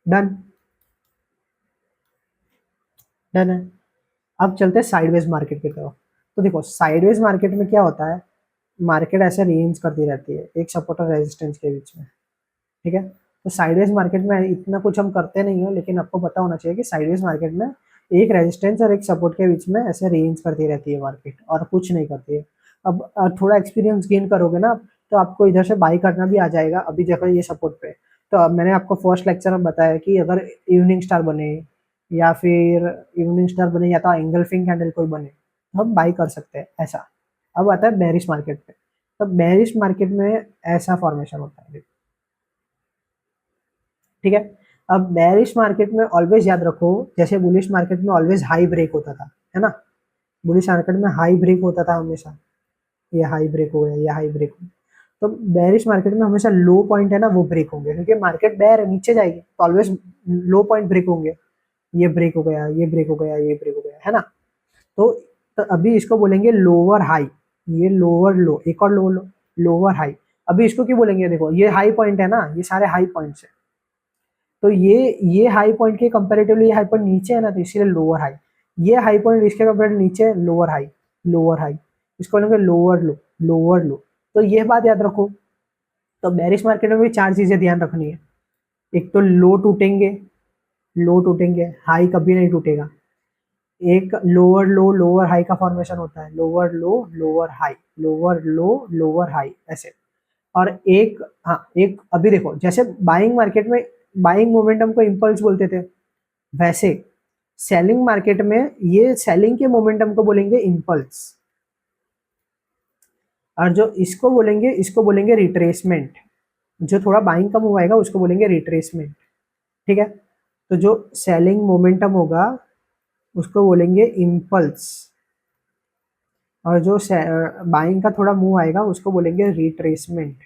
डन, डन है। अब चलते हैं साइडवेज मार्केट की तरफ। तो देखो साइडवेज मार्केट में क्या होता है, मार्केट ऐसे रेंज करती रहती है एक सपोर्ट और रेजिस्टेंस के बीच में। ठीक है। तो साइडवेज मार्केट में इतना कुछ हम करते नहीं है, लेकिन आपको पता होना चाहिए कि साइडवेज मार्केट में एक रेजिस्टेंस और एक सपोर्ट के बीच में ऐसे रेंज करती रहती है मार्केट, और कुछ नहीं करती है। अब थोड़ा एक्सपीरियंस गेन करोगे ना तो आपको इधर से बाई करना भी आ जाएगा। अभी देखो ये सपोर्ट पे, तो अब मैंने आपको फर्स्ट लेक्चर में बताया कि अगर इवनिंग स्टार बने या फिर इवनिंग स्टार बने या तो एंगल्फिंग कैंडल कोई बने तो हम बाई कर सकते हैं ऐसा। अब आता है बेरिश मार्केट पे। तो बेरिश मार्केट में ऐसा फॉर्मेशन होता है। ठीक है। अब बेरिश मार्केट में ऑलवेज याद रखो, जैसे बुलिश मार्केट में ऑलवेज हाई ब्रेक होता था, है ना, बुलिश मार्केट में हाई ब्रेक होता था हमेशा, ये हाई ब्रेक हो गया, ये हाई ब्रेक हो गया। तो बेरिश मार्केट में हमेशा लो पॉइंट है ना वो ब्रेक होंगे, क्योंकि मार्केट बेयर है, नीचे जाएगी तो ऑलवेज लो पॉइंट ब्रेक होंगे। ये ब्रेक हो गया, ये ब्रेक हो गया, ये ब्रेक हो गया, है ना। तो, तो अभी इसको बोलेंगे लोअर हाई, ये लोअर लो, एक और लो लो, लोअर हाई। अभी इसको क्यों बोलेंगे, देखो ये हाई पॉइंट है ना, ये सारे हाई पॉइंट्स है। तो ये हाई पॉइंट के कंपेरेटिवली ये हाई पॉइंट नीचे है ना, तो इसीलिए लोअर हाई। ये हाई पॉइंट इसके कंपेरेटिव नीचे है, लोअर हाई, लोअर हाई। इसको बोलेंगे लोअर लो, लोअर लो। तो ये बात याद रखो। तो बेरिश मार्केट में भी चार चीजें ध्यान रखनी है। एक तो लो टूटेंगे, लो टूटेंगे, हाई कभी नहीं टूटेगा। एक लोअर लो लोअर हाई का फॉर्मेशन होता है, lower low lower high, lower low lower high, ऐसे। और एक, हाँ एक अभी देखो, जैसे बाइंग मार्केट में बाइंग मोमेंटम को इम्पल्स बोलते थे, वैसे सेलिंग मार्केट में ये सेलिंग के मोमेंटम को बोलेंगे इम्पल्स। और जो इसको बोलेंगे रिट्रेसमेंट। जो थोड़ा बाइंग कम हुआ आएगा उसको बोलेंगे रिट्रेसमेंट। ठीक है। तो जो सेलिंग मोमेंटम होगा उसको बोलेंगे इम्पल्स, और जो बाइंग का थोड़ा मूव आएगा उसको बोलेंगे रिट्रेसमेंट।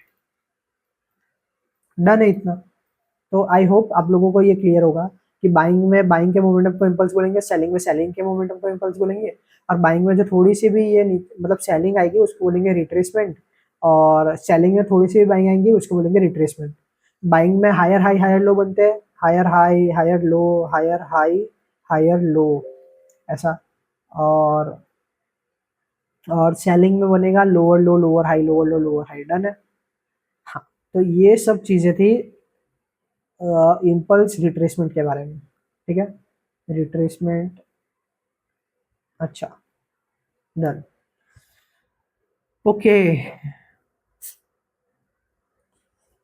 डन है इतना। तो आई होप आप लोगों को ये क्लियर होगा कि बाइंग में बाइंग के मोमेंटम को इम्पल्स बोलेंगे, सेलिंग में सेलिंग के मोमेंटम को इम्पल्स बोलेंगे, और बाइंग में जो थोड़ी सी भी ये मतलब सेलिंग आएगी उसको बोलेंगे रिट्रेसमेंट, और सेलिंग में थोड़ी सी भी बाइंग आएंगी उसको बोलेंगे रिट्रेसमेंट। बाइंग में हायर हाई हायर लो बनते हैं, higher high higher low, higher high higher low, ऐसा। और और सेलिंग में बनेगा lower low lower high, lower low lower high. Done है। हाँ। तो ये सब चीजें थी इम्पल्स रिट्रेसमेंट के बारे में। ठीक है। रिट्रेसमेंट। अच्छा। डन। ओके।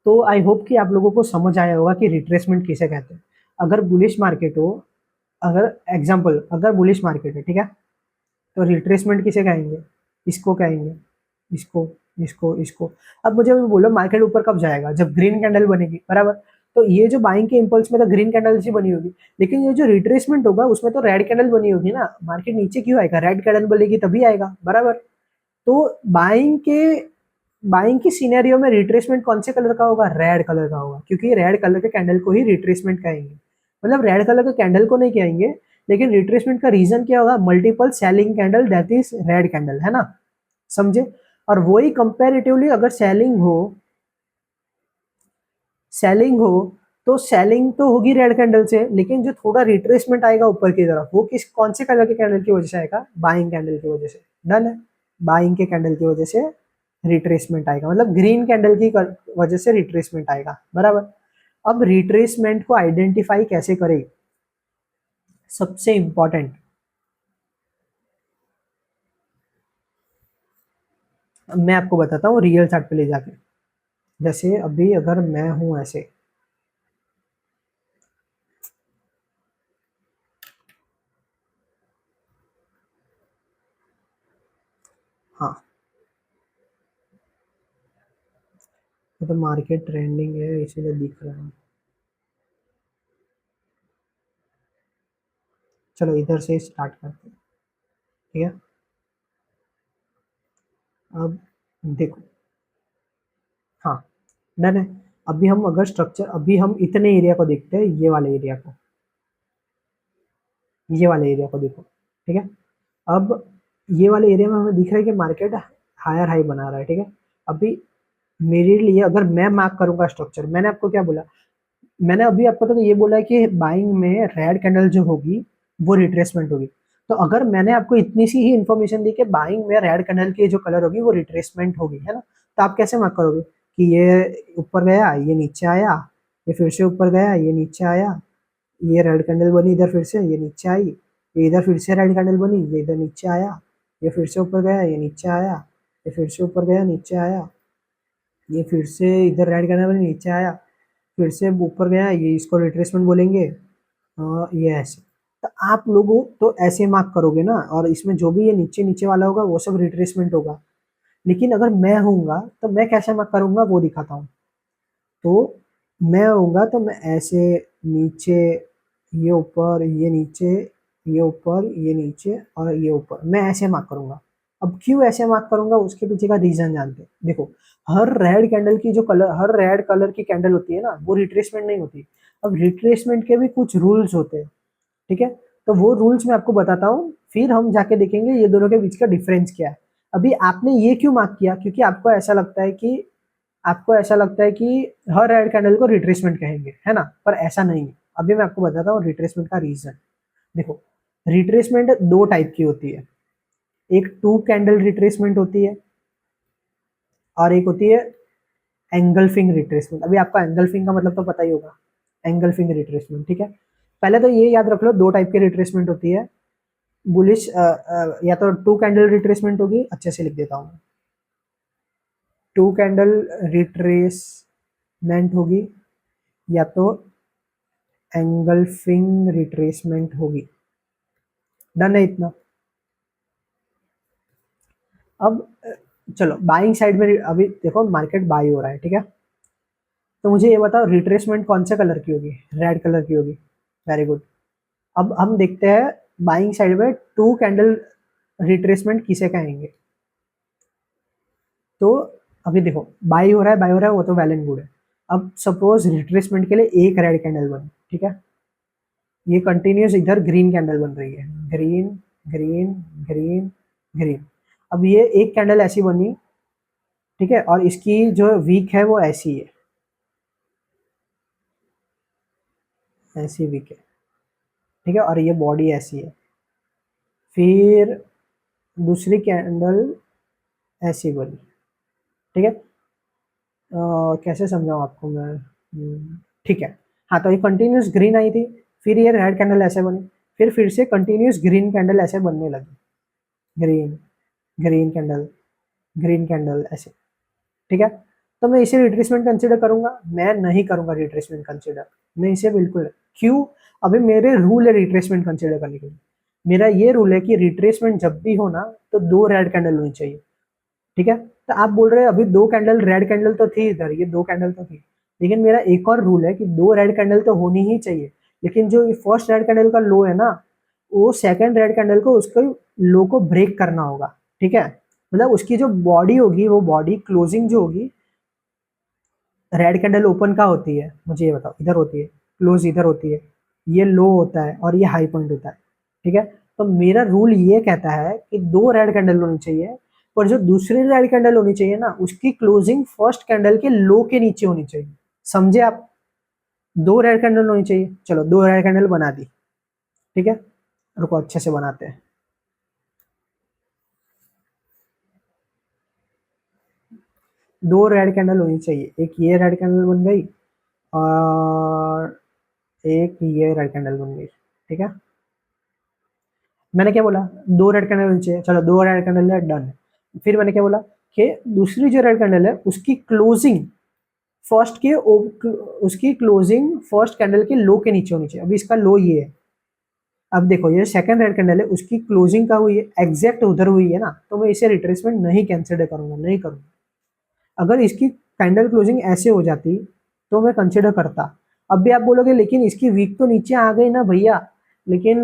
तो आई होप कि आप लोगों को समझ आया होगा कि रिट्रेसमेंट किसे कहते हैं। अगर बुलिश मार्केट हो, अगर एग्जांपल अगर बुलिश मार्केट है, ठीक है, तो रिट्रेसमेंट किसे कहेंगे, इसको कहेंगे, इसको, इसको। अब मुझे भी बोलो मार्केट ऊपर कब जाएगा, जब ग्रीन कैंडल बनेगी, बराबर। तो ये जो बाइंग के इंपल्स में तो ग्रीन कैंडल सी बनी होगी, लेकिन ये जो रिट्रेसमेंट होगा उसमें तो रेड कैंडल बनी होगी ना, मार्केट नीचे क्यों आएगा, रेड कैंडल बनेगी तभी आएगा, बराबर। तो बाइंग की सिनेरियो में रिट्रेसमेंट कौन से कलर का होगा, रेड कलर का होगा, क्योंकि रेड कलर के कैंडल को ही रिट्रेसमेंट कहेंगे। मतलब रेड कलर के कैंडल को नहीं कहेंगे, लेकिन रिट्रेसमेंट का रीजन क्या होगा, multiple selling candle, that is red candle, है ना, समझे। और वही कंपैरेटिवली अगर सेलिंग हो तो सेलिंग तो होगी रेड कैंडल से, लेकिन जो थोड़ा रिट्रेसमेंट आएगा ऊपर की तरफ वो किस कौन से कलर के कैंडल की वजह से आएगा, बाइंग कैंडल की वजह से। डन है। बाइंग के कैंडल की वजह से रिट्रेसमेंट आएगा, मतलब ग्रीन कैंडल की वजह से रिट्रेसमेंट आएगा, बराबर। अब रिट्रेसमेंट को आइडेंटिफाई कैसे करें, सबसे इंपॉर्टेंट, मैं आपको बताता हूँ रियल चार्ट पे ले जाके। जैसे अभी अगर मैं हूं ऐसे, हाँ, ये तो मार्केट ट्रेंडिंग है इसीलिए दिख रहा है। चलो इधर से स्टार्ट करते हैं। ठीक है। अब देखो, हाँ, डन है। अभी हम अगर स्ट्रक्चर, अभी हम इतने एरिया को देखते हैं, ये वाले एरिया को, ये वाले एरिया को देखो। ठीक है। अब ये वाले एरिया में हमें दिख रहा है कि मार्केट हायर हाई बना रहा है, ठीक है। अभी मेरे लिए अगर मैं मार्क करूंगा स्ट्रक्चर, मैंने आपको क्या बोला, मैंने अभी आपको तो ये बोला है कि बाइंग में रेड कैंडल जो होगी वो रिट्रेसमेंट होगी। तो अगर मैंने आपको इतनी सी ही इन्फॉर्मेशन दी कि बाइंग में रेड कैंडल की जो कलर होगी वो रिट्रेसमेंट होगी, है ना, तो आप कैसे मार्क करोगे कि ये ऊपर गया, ये नीचे आया, ये फिर से ऊपर गया, ये नीचे आया, ये रेड कैंडल बनी इधर, फिर से ये नीचे आई, ये इधर फिर से रेड कैंडल बनी, ये इधर नीचे आया, ये फिर से ऊपर गया, ये नीचे आया, ये फिर से ऊपर गया, नीचे आया, ये फिर से इधर रेड कैंडल बनी, नीचे आया, फिर से ऊपर गया, ये इसको रिट्रेसमेंट बोलेंगे। ये ऐसे। तो आप लोगों तो ऐसे मार्क करोगे ना, और इसमें जो भी ये नीचे नीचे वाला होगा वो सब रिट्रेसमेंट होगा। लेकिन अगर मैं होऊंगा तो मैं कैसे मार्क करूंगा वो दिखाता हूँ। तो मैं होऊंगा तो मैं ऐसे, नीचे, ये ऊपर, ये नीचे, ये ऊपर, ये नीचे और ये ऊपर, मैं ऐसे मार्क करूंगा। अब क्यों ऐसे मार्क करूंगा, उसके पीछे का रीजन जानते हैं। देखो, हर रेड कैंडल की जो कलर, हर रेड कलर की कैंडल होती है ना, वो रिट्रेसमेंट नहीं होती। अब रिट्रेसमेंट के भी कुछ रूल्स होते हैं, ठीक है। तो वो रूल्स मैं आपको बताता हूँ, फिर हम जाके देखेंगे ये दोनों के बीच का डिफरेंस क्या है। अभी आपने ये क्यों मार्क किया, क्योंकि आपको ऐसा लगता है कि हर रेड कैंडल को रिट्रेसमेंट कहेंगे, है ना, पर ऐसा नहीं है। अभी मैं आपको बताता हूँ रिट्रेसमेंट का रीजन। देखो, रिट्रेसमेंट दो टाइप की होती है। एक टू कैंडल रिट्रेसमेंट होती है और एक होती है एंगल्फिंग रिट्रेसमेंट। अभी आपका एंगल्फिंग का मतलब तो पता ही होगा, एंगल्फिंग रिट्रेसमेंट, ठीक है। पहले तो ये याद रख लो, दो टाइप की रिट्रेसमेंट होती है। बुलिश या तो टू कैंडल रिट्रेसमेंट होगी, अच्छे से लिख देता हूँ, टू कैंडल रिट्रेसमेंट होगी, या तो एंगल्फिंग रिट्रेसमेंट होगी। डन है इतना। अब चलो बाइंग साइड में, अभी देखो मार्केट बाई हो रहा है, ठीक है। तो मुझे ये बताओ रिट्रेसमेंट कौन से कलर की होगी, रेड कलर की होगी। Very good. अब हम देखते हैं बाइंग साइड में टू कैंडल रिट्रेसमेंट किसे कहेंगे। तो अभी देखो, बाई हो रहा है, वो तो वेल एंड गुड है। अब सपोज रिट्रेसमेंट के लिए एक रेड कैंडल बनी, ठीक है। ये कंटिन्यूस इधर ग्रीन कैंडल बन रही है, ग्रीन ग्रीन ग्रीन ग्रीन। अब ये एक कैंडल ऐसी बनी, ठीक है, और इसकी जो वीक है वो ऐसी है, ऐसी वीक है, ठीक है, और ये बॉडी ऐसी है। फिर दूसरी कैंडल ऐसी बनी, ठीक है। कैसे समझाऊं आपको मैं, ठीक है। हाँ, तो ये कंटिन्यूस ग्रीन आई थी, फिर ये रेड कैंडल ऐसे बनी, फिर से कंटिन्यूस ग्रीन कैंडल ऐसे बनने लगी, green green candle green candle ऐसे, ठीक है। तो मैं इसे रिट्रेसमेंट कंसिडर करूंगा? मैं नहीं करूंगा रिट्रेसमेंट कंसिडर, मैं इसे बिल्कुल, क्यों? अभी मेरे रूल है रिट्रेसमेंट कंसिडर करने के लिए। मेरा ये रूल है कि रिट्रेसमेंट जब भी हो ना, तो दो रेड कैंडल होनी चाहिए, ठीक है। तो आप बोल रहे हैं अभी दो कैंडल, रेड कैंडल तो थी इधर, ये दो कैंडल तो थी, लेकिन मेरा एक और रूल है कि दो रेड कैंडल तो होनी ही चाहिए। लेकिन जो फर्स्ट रेड कैंडल का लो है ना, वो सेकंड रेड कैंडल को, उसको लो को ब्रेक करना होगा, ठीक है। मतलब उसकी जो बॉडी होगी, वो बॉडी क्लोजिंग जो होगी, रेड कैंडल ओपन का होती है, मुझे ये बताओ, इधर होती है, क्लोज इधर होती है, ये लो होता है और ये हाई पॉइंट होता है, ठीक है। तो मेरा रूल ये कहता है कि दो रेड कैंडल होनी चाहिए, पर जो दूसरी रेड कैंडल होनी चाहिए ना, उसकी क्लोजिंग फर्स्ट कैंडल के लो के नीचे होनी चाहिए। समझे आप? दो रेड कैंडल होनी चाहिए। चलो दो रेड कैंडल बना दी, ठीक है। रुको अच्छे से बनाते हैं। दो रेड कैंडल होनी चाहिए, एक ये रेड कैंडल बन गई और एक ये रेड कैंडल बन गई, ठीक है। मैंने क्या बोला, दो रेड कैंडल होनी चाहिए, चलो दो रेड कैंडल है, डन। फिर मैंने क्या बोला कि दूसरी जो रेड कैंडल है, उसकी क्लोजिंग फर्स्ट के उसकी क्लोजिंग फर्स्ट कैंडल के लो के नीचे होनी चाहिए। अभी इसका लो ये है। अब देखो, ये सेकंड रेड कैंडल है, उसकी क्लोजिंग का हुई है, एग्जैक्ट उधर हुई है ना, तो मैं इसे रिट्रेसमेंट नहीं कंसिडर करूंगा, नहीं करूंगा। अगर इसकी कैंडल क्लोजिंग ऐसे हो जाती तो मैं कंसिडर करता। अब भी आप बोलोगे लेकिन इसकी वीक तो नीचे आ गई ना भैया, लेकिन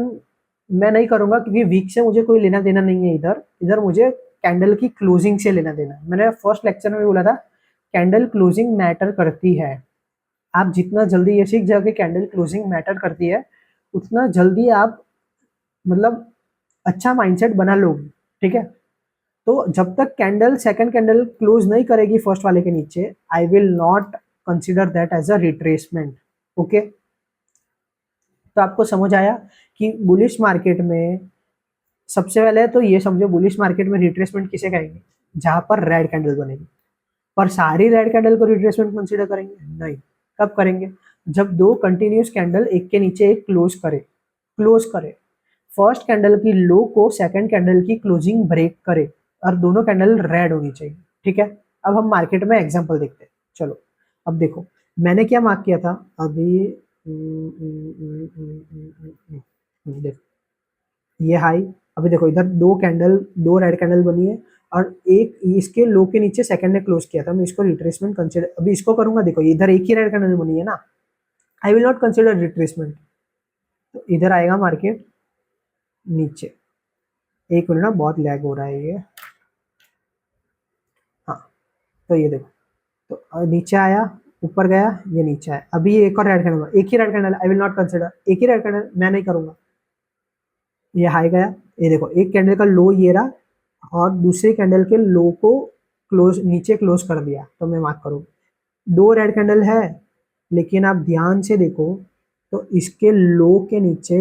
मैं नहीं करूंगा, क्योंकि वीक से मुझे कोई लेना देना नहीं है। इधर इधर मुझे कैंडल की क्लोजिंग से लेना देना है। मैंने फर्स्ट लेक्चर में भी बोला था, कैंडल क्लोजिंग मैटर करती है। आप जितना जल्दी ये सीख जाओगे कैंडल क्लोजिंग मैटर करती है, उतना जल्दी आप मतलब अच्छा माइंडसेट बना लोगे, ठीक है। तो जब तक कैंडल सेकंड कैंडल क्लोज नहीं करेगी फर्स्ट वाले के नीचे, I will not consider that as a retracement. Okay, तो आपको समझ आया कि बुलिश मार्केट में, सबसे पहले तो ये समझो बुलिश मार्केट में रिट्रेसमेंट किसे कहेंगे, जहां पर रेड कैंडल बनेगी। पर सारी रेड कैंडल को रिट्रेसमेंट कंसिडर करेंगे? नहीं। कब करेंगे? जब दो कंटिन्यूस कैंडल एक के नीचे एक क्लोज करे, फर्स्ट कैंडल की लो को सेकंड कैंडल की क्लोजिंग ब्रेक करे, और दोनों कैंडल रेड होनी चाहिए, ठीक है। अब हम मार्केट में एग्जांपल देखते हैं। चलो अब देखो, मैंने क्या मार्क किया था अभी, देखो ये हाई। अभी देखो इधर दो रेड कैंडल बनी है, और एक इसके लो के नीचे सेकंड ने क्लोज किया था, मैं इसको रिट्रेसमेंट कंसिडर अभी इसको करूंगा। देखो इधर एक ही रेड कैंडल बनी है ना, आई विल नॉट कंसिडर रिट्रेसमेंट। तो इधर आएगा मार्केट, नीचे, एक मिनट ना, बहुत लैग हो रहा है ये। हाँ, तो ये देखो, तो नीचे आया, ऊपर गया, ये नीचे आया। अभी ये एक और रेड कैंडल, एक ही red candle, I will not consider, एक ही रेड कैंडल, मैं नहीं करूंगा। ये हाई गया, ये देखो एक कैंडल का लो ये रहा और दूसरे कैंडल के लो को क्लोज, नीचे क्लोज कर दिया, तो मैं मार्क करूँ। दो रेड कैंडल है, लेकिन आप ध्यान से देखो तो इसके लो के नीचे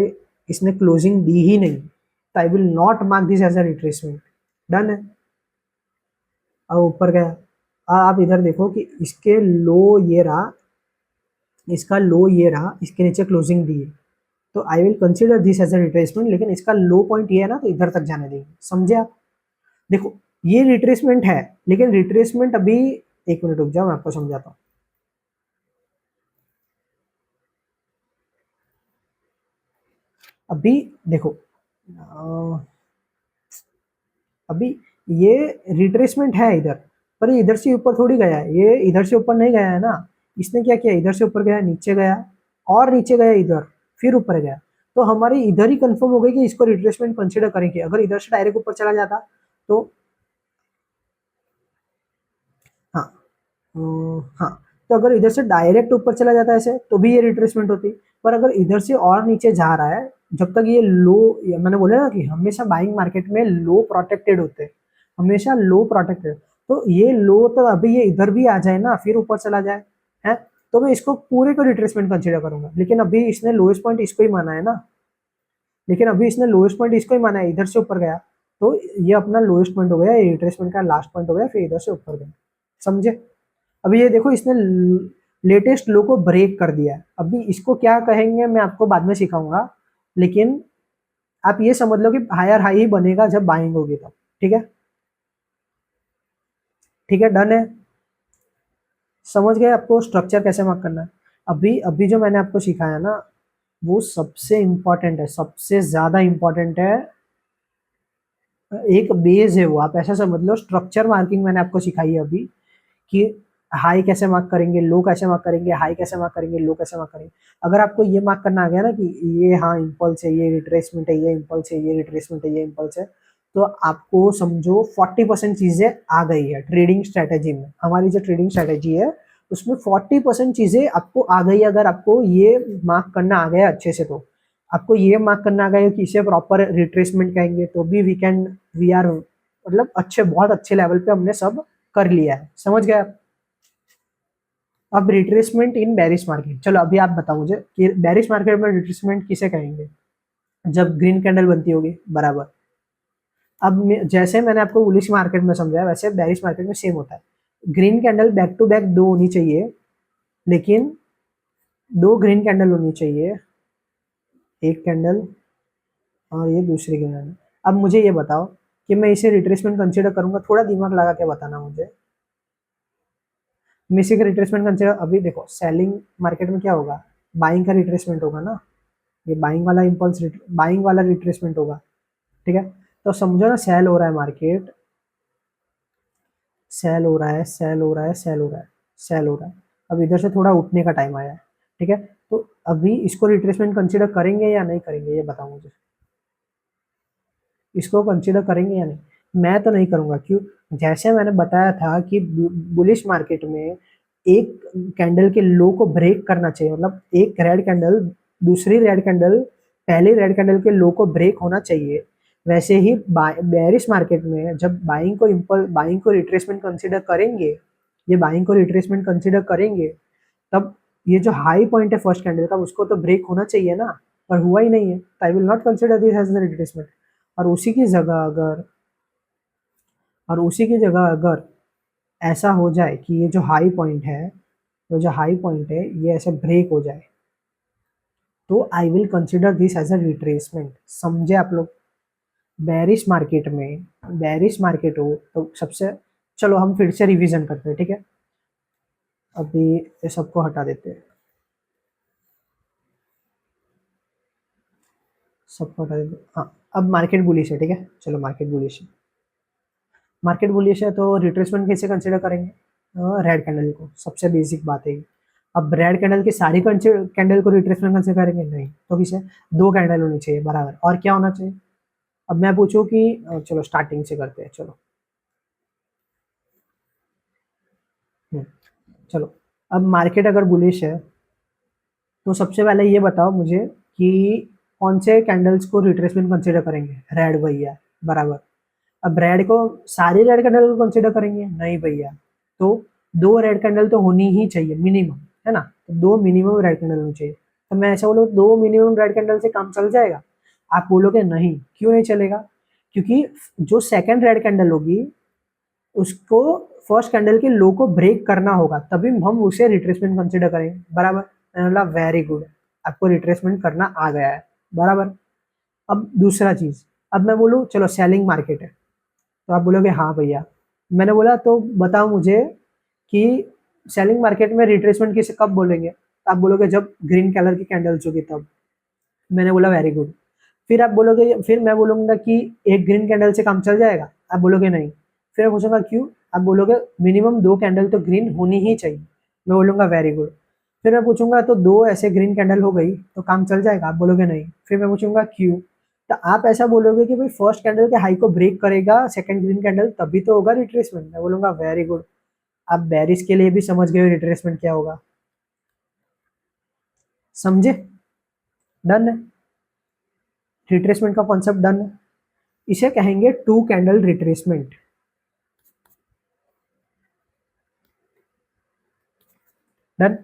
इसने क्लोजिंग दी ही नहीं, तो I will not mark this as a retracement. Done है। अब ऊपर गया, आप इधर देखो कि इसके लो ये रहा, इसका लो ये रहा, इसके नीचे क्लोजिंग दी है, तो I will consider this as a retracement. लेकिन इसका लो पॉइंट ये है ना, तो इधर तक जाने देंगे, समझे आप। देखो ये रिट्रेसमेंट है, लेकिन रिट्रेसमेंट अभी, एक मिनट रुक जाओ, मैं आपको समझाता हूँ। अभी देखो, अभी ये रिट्रेसमेंट है इधर, पर ये इधर से ऊपर थोड़ी गया है, ये इधर से ऊपर नहीं गया है ना। इसने क्या किया, इधर से ऊपर गया, नीचे गया, और नीचे गया इधर, फिर ऊपर गया। तो हमारी इधर ही कंफर्म हो गई कि इसको रिट्रेसमेंट कंसीडर करेंगे। अगर इधर से डायरेक्ट ऊपर चला जाता तो, हाँ, हाँ, तो अगर इधर से डायरेक्ट ऊपर चला जाता है ऐसे, तो भी ये रिट्रेसमेंट होती। पर अगर इधर से और नीचे जा रहा है, जब तक ये लो, मैंने बोला ना कि हमेशा बाइंग मार्केट में लो प्रोटेक्टेड होते हैं, हमेशा लो प्रोटेक्टेड। तो ये लो, तो अभी ये इधर भी आ जाए ना, फिर ऊपर चला जाए, है, तो मैं इसको पूरे को रिट्रेसमेंट कंसीडर करूंगा। लेकिन अभी इसने लोएस्ट पॉइंट इसको ही माना है ना, लेकिन अभी इसने लोएस्ट पॉइंट इसको ही माना है, इधर से ऊपर गया, तो ये अपना लोएस्ट पॉइंट हो गया, ये रिट्रेसमेंट का लास्ट पॉइंट हो गया, फिर इधर से ऊपर गया, समझे। अभी ये देखो, इसने लेटेस्ट लो को ब्रेक कर दिया है। अभी इसको क्या कहेंगे मैं आपको बाद में सिखाऊंगा, लेकिन आप ये समझ लो कि हायर हाई ही बनेगा जब बाइंग होगी तब। ठीक है, ठीक है, डन है। समझ गए आपको स्ट्रक्चर कैसे मार्क करना है। अभी अभी जो मैंने आपको सिखाया ना, वो सबसे इंपॉर्टेंट है, सबसे ज्यादा इंपॉर्टेंट है, एक बेस है वो, आप ऐसा समझ लो। स्ट्रक्चर मार्किंग मैंने आपको सिखाई है अभी, कि हाई कैसे मार्क करेंगे, लो कैसे मार्क करेंगे, हाई कैसे मार्क करेंगे, लो कैसे मार्क करेंगे। अगर आपको ये मार्क करना आ गया ना कि ये, हाँ, इम्पल्स है, ये रिट्रेसमेंट है, ये इम्पल्स है, ये रिट्रेसमेंट है, ये इम्पल्स है, तो आपको समझो 40% चीजें आ गई है ट्रेडिंग स्ट्रेटेजी में। हमारी जो ट्रेडिंग स्ट्रेटेजी है उसमें 40% चीजें आपको आ गई। अगर आपको ये मार्क करना आ गया अच्छे से, तो आपको ये मार्क करना आ गया कि इसे प्रॉपर रिट्रेसमेंट कहेंगे, तो भी वी आर, मतलब अच्छे, बहुत अच्छे लेवल पे हमने सब कर लिया है, समझ गए आप। अब रिट्रेसमेंट इन बेरिश मार्केट, चलो अभी आप बताओ मुझे कि बेरिश मार्केट में रिट्रेसमेंट किसे कहेंगे, जब ग्रीन कैंडल बनती होगी, बराबर। अब जैसे मैंने आपको बुलिश मार्केट में समझाया, वैसे बेरिश मार्केट में सेम होता है। Green candle back to back दो होनी चाहिए, लेकिन दो ग्रीन कैंडल होनी चाहिए, एक कैंडल और ये दूसरी कैंडल। अब मुझे ये बताओ कि मैं इसे रिट्रेसमेंट कंसीडर करूंगा, थोड़ा दिमाग लगा के बताना मुझे। मैं इसी का रिट्रेसमेंट कंसीडर, अभी देखो सेलिंग मार्केट में क्या होगा, बाइंग का रिट्रेसमेंट होगा ना, ये बाइंग वाला इम्पल्स, बाइंग वाला रिट्रेसमेंट होगा, ठीक है। तो समझो ना, सेल हो रहा है मार्केट, सेल हो रहा है, सेल हो रहा है, सेल हो रहा है, सेल हो रहा है। अब इधर से थोड़ा उठने का टाइम आया है, ठीक है। तो अभी इसको रिट्रेसमेंट कंसीडर करेंगे या नहीं करेंगे, ये बताओ मुझे। इसको कंसीडर करेंगे या नहीं? मैं तो नहीं करूंगा, क्यों? जैसे मैंने बताया था कि बुलिश मार्केट में एक कैंडल के लो को ब्रेक करना चाहिए, मतलब एक रेड कैंडल दूसरी रेड कैंडल, पहले रेड कैंडल के लो को ब्रेक होना चाहिए। वैसे ही बेरिश मार्केट में जब बाइंग को रिट्रेसमेंट कंसीडर करेंगे, ये बाइंग को रिट्रेसमेंट कंसीडर करेंगे, तब ये जो हाई पॉइंट है फर्स्ट कैंडल का, उसको तो ब्रेक होना चाहिए ना, पर हुआ ही नहीं है, तो I will not consider this as the retracement. और उसी की जगह अगर और उसी की जगह अगर ऐसा हो जाए कि ये जो हाई पॉइंट है, वो जो हाई पॉइंट है ये ऐसे ब्रेक हो जाए, तो I will consider this as a retracement, समझे आप लोग। बेरिश मार्केट में, बेरिश मार्केट हो तो सबसे, चलो हम फिर से रिवीजन करते हैं, ठीक है। अभी ये सबको हटा देते हैं, सबको हटा देते हैं, हाँ। अब मार्केट बुलिश है, ठीक है, चलो मार्केट बुलिश है। मार्केट बुलिश है तो रिट्रेसमेंट कैसे कंसिडर करेंगे, रेड कैंडल को, सबसे बेसिक बात है ये। अब रेड कैंडल की सारी कैंडल को रिट्रेसमेंट कंसिडर करेंगे नहीं, तो किसे, दो कैंडल होनी चाहिए बराबर, और क्या होना चाहिए, अब मैं पूछूं कि चलो स्टार्टिंग से करते हैं, चलो। हम्म, चलो। अब मार्केट अगर बुलिश है तो सबसे पहले ये बताओ मुझे कि कौन से कैंडल्स को रिट्रेसमेंट कंसीडर करेंगे। रेड भैया, बराबर। अब रेड को, सारी रेड कैंडल को कंसीडर करेंगे? नहीं भैया। तो दो रेड कैंडल तो होनी ही चाहिए मिनिमम, है ना? तो दो मिनिमम रेड कैंडल होनी चाहिए। तो मैं ऐसा बोलूँ, दो मिनिमम रेड कैंडल से काम चल जाएगा? आप बोलोगे नहीं, क्यों नहीं चलेगा? क्योंकि जो सेकंड रेड कैंडल होगी उसको फर्स्ट कैंडल के लो को ब्रेक करना होगा, तभी हम उसे रिट्रेसमेंट कंसीडर करेंगे, बराबर। मैंने बोला वेरी गुड, आपको रिट्रेसमेंट करना आ गया है, बराबर। अब दूसरा चीज, अब मैं बोलूँ चलो सेलिंग मार्केट है, तो आप बोलोगे हाँ भैया। मैंने बोला तो बताओ मुझे कि सेलिंग मार्केट में रिट्रेसमेंट किसे कब बोलेंगे? तो आप बोलोगे जब ग्रीन कलर की कैंडल्स होगी तब। मैंने बोला वेरी गुड। फिर आप बोलोगे, फिर मैं बोलूंगा कि एक ग्रीन कैंडल से काम चल जाएगा? आप बोलोगे नहीं। फिर मैं पूछूंगा क्यों? आप बोलोगे मिनिमम दो कैंडल तो ग्रीन होनी ही चाहिए। मैं बोलूंगा वेरी गुड। फिर मैं पूछूंगा तो दो ऐसे ग्रीन कैंडल हो गई तो काम चल जाएगा? आप बोलोगे नहीं। फिर मैं पूछूंगा क्यों? तो आप ऐसा बोलोगे कि भाई फर्स्ट कैंडल के हाई को ब्रेक करेगा सेकंड ग्रीन कैंडल, तभी तो होगा रिट्रेसमेंट। मैं बोलूंगा वेरी गुड। आप बेरिस के लिए भी समझ गए रिट्रेसमेंट क्या होगा, समझे? डन है, रिट्रेसमेंट का कॉन्सेप्ट डन है। इसे कहेंगे two candle retracement. Done.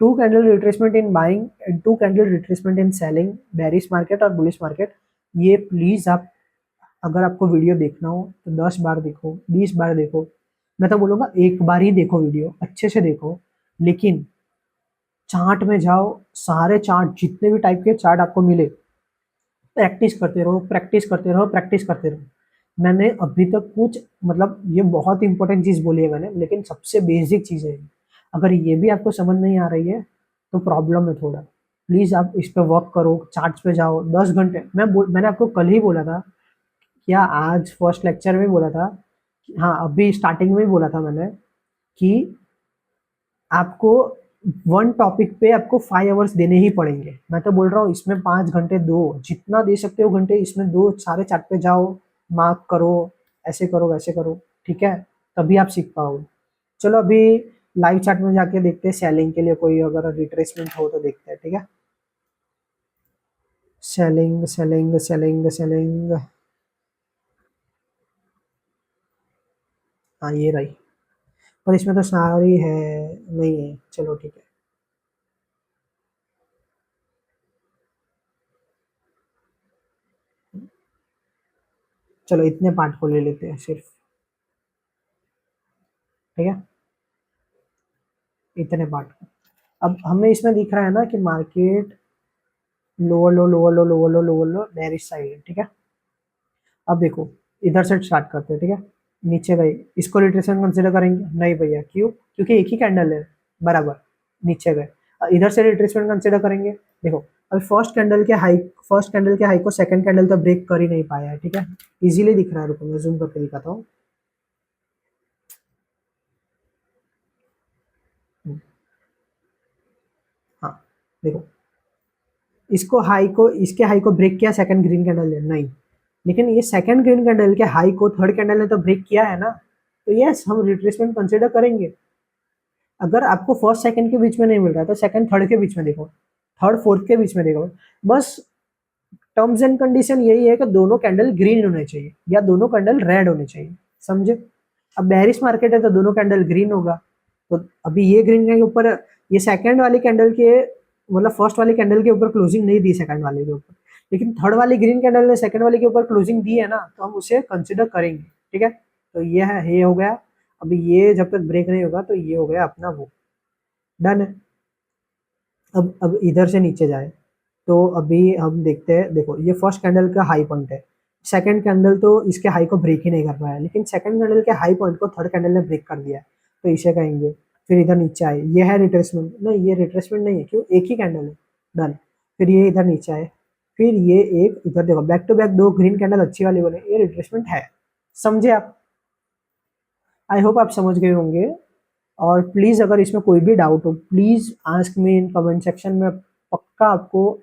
Two candle retracement in buying and two candle retracement in selling, bearish market और बुलिश मार्केट। ये प्लीज आप, अगर आपको वीडियो देखना हो तो 10 बार देखो, 20 बार देखो। मैं तो बोलूंगा एक बार ही देखो, वीडियो अच्छे से देखो। लेकिन चार्ट में जाओ, सारे चार्ट जितने भी टाइप के चार्ट आपको मिले, प्रैक्टिस करते रहो, प्रैक्टिस करते रहो, प्रैक्टिस करते रहो। मैंने अभी तक कुछ, मतलब ये बहुत इंपॉर्टेंट चीज बोली है मैंने, लेकिन सबसे बेसिक चीज है। अगर ये भी आपको समझ नहीं आ रही है तो प्रॉब्लम है थोड़ा। प्लीज आप इस पे वर्क करो, चार्ट्स पे जाओ 10 घंटे। मैंने आपको कल ही बोला था, या आज फर्स्ट लेक्चर में बोला था, हाँ अभी स्टार्टिंग में ही बोला था मैंने, कि आपको वन टॉपिक पे आपको 5 आवर्स देने ही पड़ेंगे। मैं तो बोल रहा हूँ इसमें 5 घंटे दो, जितना दे सकते हो घंटे इसमें दो, सारे चार्ट पे जाओ, मार्क करो, ऐसे करो वैसे करो, ठीक है? तभी आप सीख पाओगे। चलो अभी लाइव चार्ट में जाके देखते हैं, सेलिंग के लिए कोई अगर रिट्रेसमेंट हो तो देखते हैं, ठीक है? सेलिंग सेलिंग सेलिंग सेलिंग, हाँ ये रही। पर इसमें तो सारी है, नहीं है, चलो ठीक है। चलो इतने पार्ट को ले लेते हैं सिर्फ, ठीक है? इतने पार्ट। अब हमें इसमें दिख रहा है ना कि market lower low lower low lower low lower लो बेरिश साइड है, ठीक है? अब देखो, इधर से स्टार्ट करते हैं, ठीक है? नीचे गए, इसको रिट्रेसमेंट कंसिडर करेंगे? नहीं भैया, क्यों? क्योंकि एक ही कैंडल है, बराबर। नीचे गए, इधर से रिट्रेसमेंट कंसिडर करेंगे? देखो, अभी फर्स्ट कैंडल के हाई को सेकंड कैंडल तो ब्रेक कर ही नहीं पाया है, ठीक है? इजीली दिख रहा है, रुको मैं जूम करके दिखाता हूँ। हाँ, देखो, इसके हाई को ब्रेक किया सेकंड ग्रीन कैंडल ने? नहीं। लेकिन ये सेकंड ग्रीन कैंडल के हाई को थर्ड कैंडल ने तो ब्रेक किया है ना, तो यस हम रिट्रेसमेंट कंसिडर करेंगे। अगर आपको फर्स्ट सेकंड के बीच में नहीं मिल रहा तो सेकंड थर्ड के बीच में देखो, थर्ड फोर्थ के बीच में देखो। बस टर्म्स एंड कंडीशन यही है कि दोनों कैंडल ग्रीन होने चाहिए या दोनों कैंडल रेड होने चाहिए, समझे? अब बेरिश मार्केट है तो दोनों कैंडल ग्रीन होगा। तो अभी ये ग्रीन के ऊपर, ये सेकंड वाली कैंडल के, मतलब फर्स्ट वाली कैंडल के ऊपर क्लोजिंग नहीं दी सेकंड वाले के ऊपर, लेकिन थर्ड वाली ग्रीन कैंडल ने सेकंड वाले के ऊपर क्लोजिंग दी है ना, तो हम उसे कंसिडर करेंगे, ठीक है? तो ये है, ये हो गया। अभी ये जब तक ब्रेक नहीं होगा तो ये हो गया अपना वो, डन है। अब इधर से नीचे जाए तो अभी हम देखते हैं, देखो ये फर्स्ट कैंडल का हाई पॉइंट है। सेकंड कैंडल तो इसके हाई को ब्रेक ही नहीं कर पाया, लेकिन सेकंड कैंडल के हाई पॉइंट को थर्ड कैंडल ने ब्रेक कर दिया है, तो इसे कहेंगे। फिर इधर नीचे आए, ये है रिट्रेसमेंट? नहीं, ये रिट्रेसमेंट नहीं है, क्यों? एक ही कैंडल है, डन। फिर ये इधर नीचे आए, फिर ये एक इधर देखो, बैक टू बैक दो ग्रीन कैंडल अच्छी वाली बने, ये रिट्रेसमेंट है, समझे आप? आई होप आप समझ गए होंगे। और प्लीज़ अगर इसमें कोई भी डाउट हो, please ask me in comment section में, पक्का आपको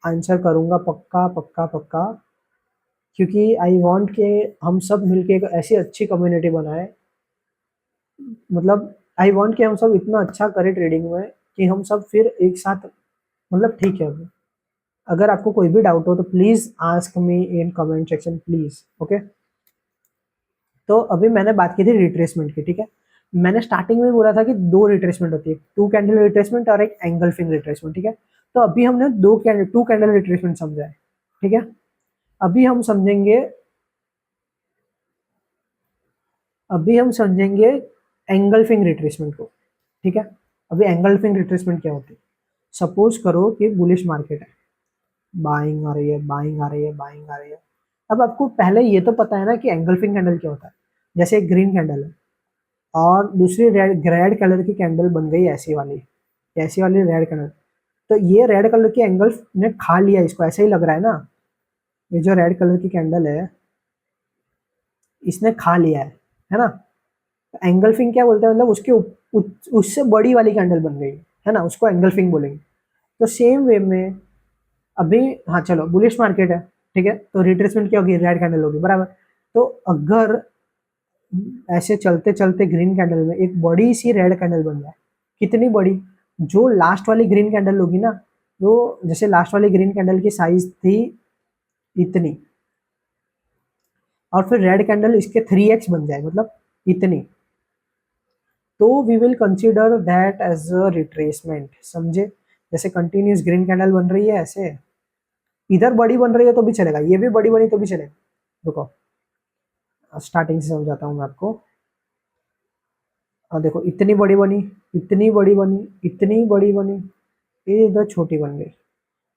आंसर करूंगा, पक्का पक्का पक्का। क्योंकि आई वांट के हम सब मिलके एक ऐसी अच्छी कम्युनिटी बनाए, मतलब आई वांट कि हम सब इतना अच्छा करें ट्रेडिंग में कि हम सब फिर एक साथ, मतलब ठीक है। अगर आपको कोई भी डाउट हो तो please ask me in comment section please, okay. तो अभी मैंने बात की थी रिट्रेसमेंट की, ठीक है। मैंने स्टार्टिंग में बोला था कि दो रिट्रेसमेंट होती है, टू कैंडल रिट्रेसमेंट और एक एंगल्फिंग रिट्रेसमेंट, ठीक है। तो अभी हमने टू कैंडल रिट्रेसमेंट समझा है, ठीक है। अभी हम समझेंगे अभी हम समझेंगे एंगल्फिंग रिट्रेसमेंट को, ठीक है। अभी एंगल्फिंग रिट्रेसमेंट क्या होती है? सपोज करो कि बुलिश मार्केट है, बाइंग आ रही है, बाइंग आ रही है, बाइंग आ रही है। अब आपको पहले ये तो पता है ना कि एंगल्फिंग कैंडल क्या होता है। जैसे एक ग्रीन कैंडल है और दूसरी रेड कलर की कैंडल बन गई ऐसी वाली रेड कैंडल। तो ये रेड कलर की एंगल्फ ने खा लिया इसको, ऐसे ही लग रहा है ना। ये जो रेड कलर की कैंडल है इसने खा लिया है ना। एंगल्फिंग क्या बोलते हैं, मतलब उससे बड़ी वाली कैंडल बन गई है ना, उसको एंगल्फिंग बोलेंगे। तो सेम वे में अभी, हाँ चलो बुलिश मार्केट है, ठीक है। तो रिट्रेसमेंट क्या होगी, रेड कैंडल होगी, बराबर। तो अगर ऐसे चलते चलते ग्रीन कैंडल में एक बड़ी सी रेड कैंडल बन जाए, कितनी बड़ी, जो लास्ट वाली ग्रीन कैंडल होगी ना, वो जैसे लास्ट वाली ग्रीन कैंडल की साइज थी इतनी, और फिर रेड कैंडल इसके 3x बन जाए, मतलब इतनी, तो we will consider that as a retracement, समझे। जैसे कंटिन्यूस ग्रीन कैंडल बन रही है ऐसे, इधर बड़ी बन रही है तो भी चलेगा, ये भी बड़ी बनी तो भी चलेगा। रुको स्टार्टिंग से समझाता हूँ मैं आपको। देखो इतनी बड़ी बनी, इतनी बड़ी बनी, इतनी बड़ी बनी, ये इधर छोटी बन गई,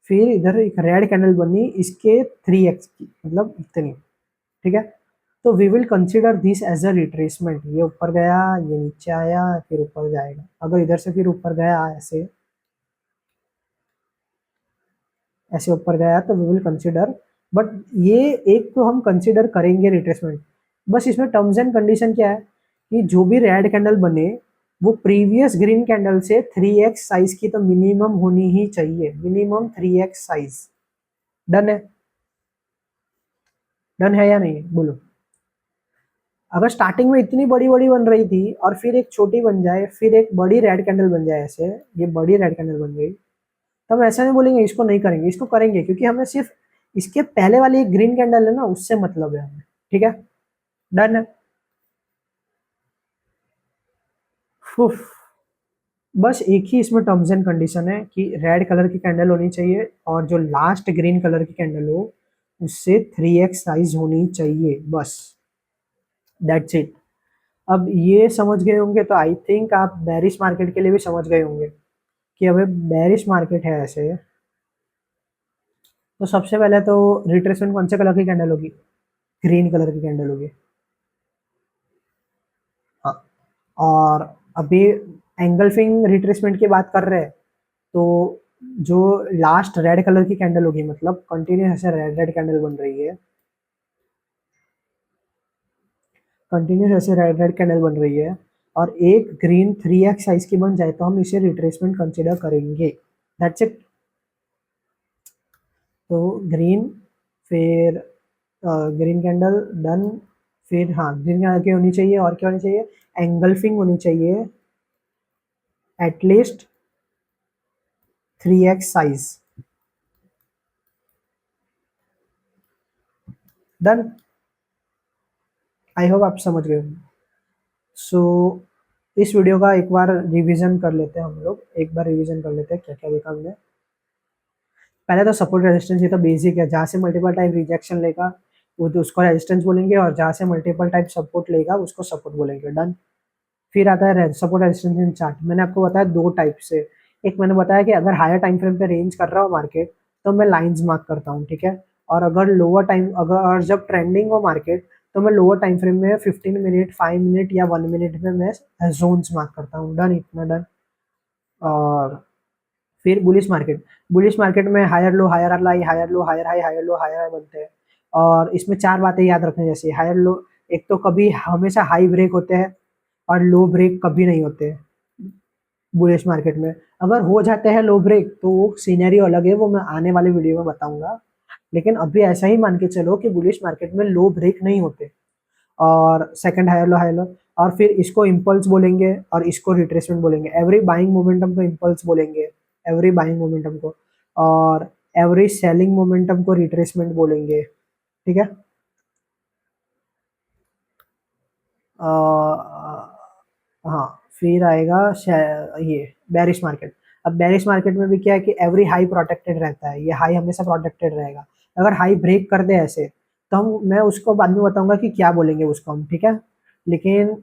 फिर इधर एक रेड कैंडल बनी इसके 3x की, मतलब इतनी, ठीक है। तो we will consider this as a retracement. ये ऊपर गया, ये नीचे आया, फिर ऊपर जाएगा। अगर इधर से फिर ऊपर गया ऐसे, ऐसे ऊपर गया तो वी विल कंसिडर, बट ये एक तो हम कंसिडर करेंगे रिट्रेसमेंट। बस इसमें टर्म्स एंड कंडीशन क्या है कि जो भी रेड कैंडल बने वो प्रीवियस ग्रीन कैंडल से 3x साइज की तो मिनिमम होनी ही चाहिए, मिनिमम 3x साइज। डन है? डन है या नहीं बोलो। अगर स्टार्टिंग में इतनी बड़ी बड़ी बन रही थी और फिर एक छोटी बन जाए, फिर एक बड़ी रेड कैंडल बन जाए ऐसे, ये बड़ी रेड कैंडल बन गई, तब ऐसा नहीं बोलेंगे इसको नहीं करेंगे, इसको करेंगे, क्योंकि हमें सिर्फ इसके पहले वाली एक ग्रीन कैंडल है ना उससे मतलब है हमें, ठीक है। डन है। उफ, बस एक ही इसमें टर्म्स एंड कंडीशन है कि रेड कलर की कैंडल होनी चाहिए और जो लास्ट ग्रीन कलर की कैंडल हो उससे 3x साइज होनी चाहिए, बस दैट्स इट। अब ये समझ गए होंगे तो आई थिंक आप बेरिश मार्केट के लिए भी समझ गए होंगे कि अभी बेरिश मार्केट है ऐसे। तो सबसे पहले तो रिट्रेसमेंट कौन से कलर की कैंडल होगी, ग्रीन कलर की कैंडल होगी, हाँ। और अभी एंगल्फिंग रिट्रेसमेंट की बात कर रहे हैं, तो जो लास्ट रेड कलर की कैंडल होगी, मतलब कंटिन्यूस ऐसे रेड रेड कैंडल बन रही है, कंटिन्यूस ऐसे रेड रेड कैंडल बन रही है, और एक ग्रीन 3x साइज की बन जाए तो हम इसे रिट्रेसमेंट कंसिडर करेंगे, दैट्स इट। तो ग्रीन, फिर ग्रीन कैंडल, डन। फिर हाँ ग्रीन कैंडल की होनी चाहिए, और क्या होनी चाहिए, एंगल्फिंग होनी चाहिए at least 3x size, done. I hope आप समझ गए। सो इस वीडियो का एक बार रिवीजन कर लेते हैं, हम लोग एक बार रिवीजन कर लेते हैं क्या क्या देखा हमने। पहले तो सपोर्ट रेजिस्टेंस, ये तो बेसिक है, जहाँ से मल्टीपल टाइप रिजेक्शन लेगा वो तो उसको रेजिस्टेंस बोलेंगे, और जहाँ से मल्टीपल टाइप सपोर्ट लेगा उसको सपोर्ट बोलेंगे, डन। फिर आता है सपोर्ट रेजिस्टेंस इन चार्ट। मैंने आपको बताया दो टाइप से, एक मैंने बताया कि अगर हायर टाइम फ्रेम पे रेंज कर रहा हो मार्केट तो मैं लाइंस मार्क करता हूँ, ठीक है। और अगर लोअर टाइम, अगर और जब ट्रेंडिंग हो मार्केट तो मैं लोअर टाइम फ्रेम में 15 मिनट, 5 मिनट या 1 मिनट में मैं जोन्स मार्क करता हूँ, डन, इतना डन। और फिर बुलिश मार्केट में higher low, higher high, higher low, higher high, higher low, higher high बनते हैं। और इसमें चार बातें याद रखने जैसी, हायर लो, एक तो कभी हमेशा हाई ब्रेक होते हैं और लो ब्रेक कभी नहीं होते बुलिश मार्केट में। अगर हो जाते हैं लो ब्रेक तो वो सीनरी अलग है, वो मैं आने वाले वीडियो में बताऊंगा। लेकिन अभी ऐसा ही मान के चलो कि बुलिश मार्केट में लो ब्रेक नहीं होते, और second higher low high low, और फिर इसको इम्पल्स बोलेंगे और इसको रिट्रेसमेंट बोलेंगे। एवरी बाइंग मोमेंटम को इम्पल्स बोलेंगे, एवरी बाइंग मोमेंटम को, और एवरी सेलिंग मोमेंटम को रिट्रेसमेंट बोलेंगे। ठीक है। हाँ, फिर आएगा ये बेरिश मार्केट। अब बेरिश मार्केट में भी क्या है कि एवरी हाई प्रोटेक्टेड रहता है, ये हाई हमेशा प्रोटेक्टेड रहेगा। अगर हाई ब्रेक कर दे ऐसे, तो मैं उसको बाद में बताऊंगा कि क्या बोलेंगे उसको हम, ठीक है। लेकिन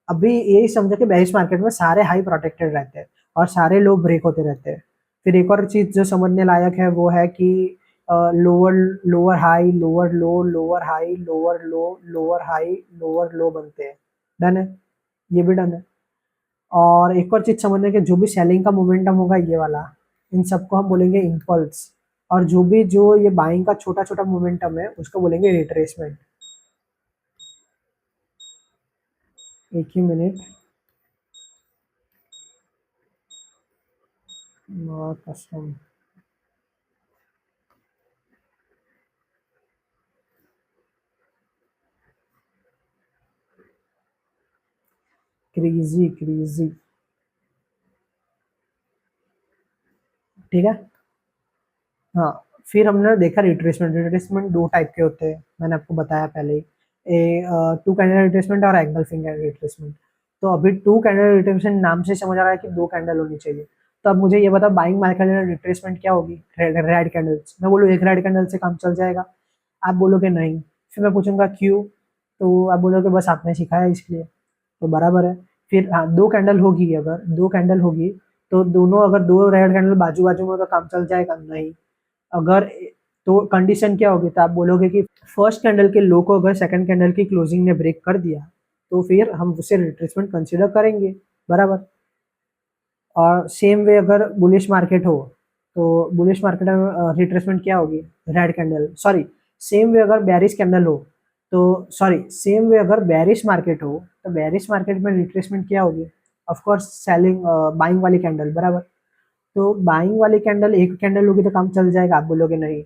अभी यही समझो कि बेरिश मार्केट में सारे हाई प्रोटेक्टेड रहते हैं और सारे लो ब्रेक होते रहते हैं। फिर एक और चीज जो समझने लायक है वो है कि lower lower high lower low, lower high lower low, lower high lower लो बनते हैं। डन है, ये भी डन है। और एक और चीज समझने कि जो भी सेलिंग का मोमेंटम होगा ये वाला, इन सबको हम बोलेंगे इम्पल्स, और जो ये बाइंग का छोटा छोटा मोमेंटम है उसको बोलेंगे रिट्रेसमेंट। एक ही मिनट। Custom crazy crazy. ठीक है। हाँ, फिर हमने देखा रिट्रेसमेंट। रिट्रेसमेंट दो टाइप के होते हैं, मैंने आपको बताया पहले ही। टू कैंडल रिट्रेसमेंट और एंगल फिंगर रिट्रेसमेंट। तो अभी टू कैंडल रिट्रेसमेंट नाम से समझ आ रहा है कि दो कैंडल होनी चाहिए। तो अब मुझे ये बता, बाइंग मार्केट में रिट्रेसमेंट क्या होगी? Red candles. मैं बोलूँ एक रेड कैंडल से काम चल जाएगा, आप बोलोगे नहीं। फिर मैं पूछूंगा क्यों, तो आप बोलोगे बस आपने सिखाया इसलिए। तो बराबर है। फिर हाँ, दो कैंडल होगी, अगर दो कैंडल होगी तो दोनों, अगर दो रेड कैंडल बाजू बाजू में, तो काम चल जाएगा नहीं। अगर तो कंडीशन क्या होगी, तो आप बोलोगे कि फर्स्ट कैंडल के लो को अगर सेकंड कैंडल की क्लोजिंग ने ब्रेक कर दिया, तो फिर हम उसे रिट्रेसमेंट कंसीडर करेंगे। बराबर। और सेम वे अगर बुलिश मार्केट हो, तो बुलिश मार्केट में रिट्रेसमेंट क्या होगी? Red candle. Sorry, same way अगर बेरिश कैंडल हो, तो सॉरी, सेम वे अगर बेरिश मार्केट हो, तो बेरिश मार्केट में रिट्रेसमेंट क्या होगी? ऑफ कोर्स सेलिंग, बाइंग वाली कैंडल। बराबर। तो बाइंग वाली कैंडल, एक कैंडल होगी तो काम चल जाएगा, आप बोलोगे नहीं।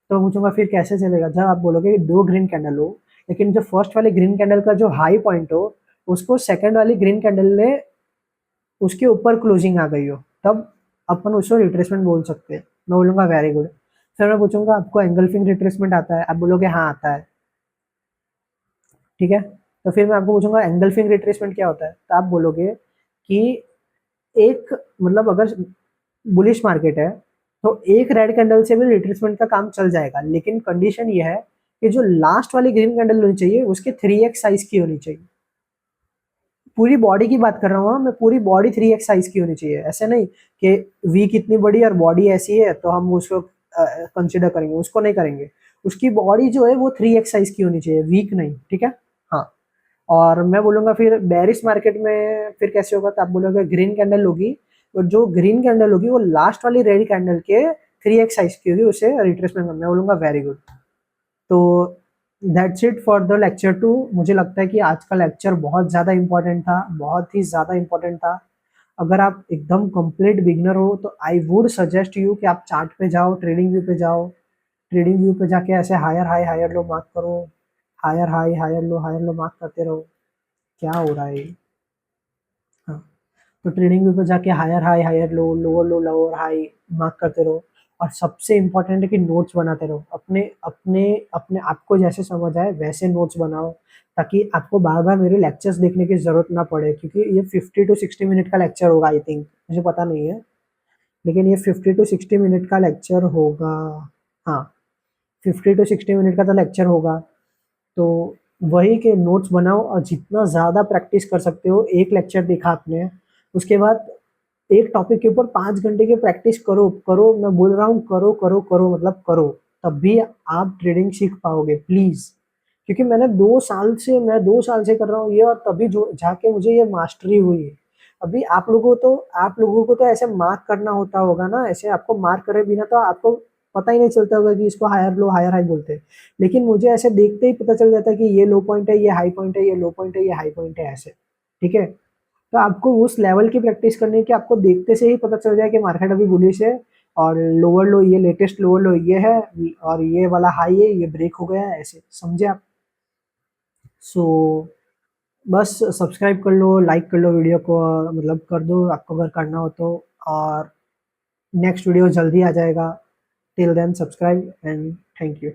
तो पूछूंगा फिर कैसे चलेगा? जब आप बोलोगे कि दो ग्रीन कैंडल हो, लेकिन जो फर्स्ट वाली ग्रीन कैंडल का जो हाई पॉइंट हो, उसको सेकंड वाली ग्रीन कैंडल ने उसके ऊपर क्लोजिंग आ गई हो, तब अपन उसको रिट्रेसमेंट बोल सकते हैं। मैं बोलूंगा वेरी गुड। फिर मैं पूछूंगा आपको एंगल्फिंग रिट्रेसमेंट आता है? आप बोलोगे हाँ आता है। ठीक है। तो फिर मैं आपको पूछूंगा एंगल्फिंग रिट्रेसमेंट क्या होता है, तो आप बोलोगे कि एक, मतलब अगर बुलिश मार्केट है, तो एक रेड कैंडल से भी रिट्रेसमेंट का काम चल जाएगा, लेकिन कंडीशन ये है कि जो लास्ट वाली ग्रीन कैंडल होनी चाहिए उसके 3x साइज की होनी चाहिए। पूरी बॉडी की बात कर रहा हूँ, मैं पूरी बॉडी 3x साइज की होनी चाहिए। ऐसे नहीं कि वी कितनी बड़ी और बॉडी ऐसी है तो हम उसको कंसिडर करेंगे, उसको नहीं करेंगे। उसकी बॉडी जो है वो 3x साइज की होनी चाहिए, वीक नहीं। ठीक है। हाँ। और मैं बोलूंगा फिर बेरिश मार्केट में फिर कैसे होगा, तो आप बोलोगे ग्रीन कैंडल होगी, और जो ग्रीन कैंडल होगी वो लास्ट वाली रेड कैंडल के 3x साइज की होगी, उसे रिट्रेसमेंट करना। मैं बोलूंगा वेरी गुड। तो that's it for the lecture 2। मुझे लगता है कि आज का लेक्चर बहुत ज़्यादा इंपॉर्टेंट था, बहुत ही ज़्यादा इंपॉर्टेंट था। अगर आप एकदम कंप्लीट बिगनर हो तो आई वुड सजेस्ट यू कि आप चार्ट पे जाओ, ट्रेडिंग व्यू पे जाओ। ट्रेडिंग व्यू पे जाके ऐसे higher high higher low mark करो, higher high higher low mark करते रहो। क्या हो रहा है ये? हाँ। तो ट्रेडिंग व्यू पे जाके higher high higher low lower high mark करते रहो। और सबसे इम्पोर्टेंट है कि नोट्स बनाते रहो, अपने अपने अपने आपको जैसे समझ आए वैसे नोट्स बनाओ, ताकि आपको बार बार मेरे लेक्चर्स देखने की जरूरत ना पड़े, क्योंकि ये 50 to 60 मिनट का लेक्चर होगा आई थिंक, मुझे पता नहीं है, लेकिन ये 50 to 60 मिनट का लेक्चर होगा। हाँ, 50 to 60 मिनट का तो लेक्चर होगा। तो वही के नोट्स बनाओ, और जितना ज़्यादा प्रैक्टिस कर सकते हो, एक लेक्चर देखा आपने, उसके बाद एक टॉपिक के ऊपर 5 घंटे की प्रैक्टिस करो करो, मैं बोल रहा हूँ करो करो करो, मतलब करो। तब भी आप ट्रेडिंग सीख पाओगे प्लीज। क्योंकि मैं 2 साल से कर रहा हूँ ये, और तभी जो जाके मुझे ये मास्टरी हुई है। अभी आप लोगों को तो ऐसे मार्क करना होता होगा ना, ऐसे आपको मार्क करे बिना तो आपको पता ही नहीं चलता होगा कि इसको हायर लो हायर हाई बोलते हैं। लेकिन मुझे ऐसे देखते ही पता चल जाता है कि ये लो पॉइंट है, ये हाई पॉइंट है, ये लो पॉइंट है, ये हाई पॉइंट है, ऐसे। ठीक है। तो आपको उस लेवल की प्रैक्टिस करनी है कि आपको देखते से ही पता चल जाए कि मार्केट अभी बुलिश है, और लोअर लो ये लेटेस्ट लोअर लो ये है और ये वाला हाई है, ये ब्रेक हो गया है, ऐसे समझे आप। सो बस सब्सक्राइब कर लो, लाइक कर लो वीडियो को, मतलब कर दो आपको अगर करना हो तो। और नेक्स्ट वीडियो जल्दी आ जाएगा। Till then subscribe and thank you.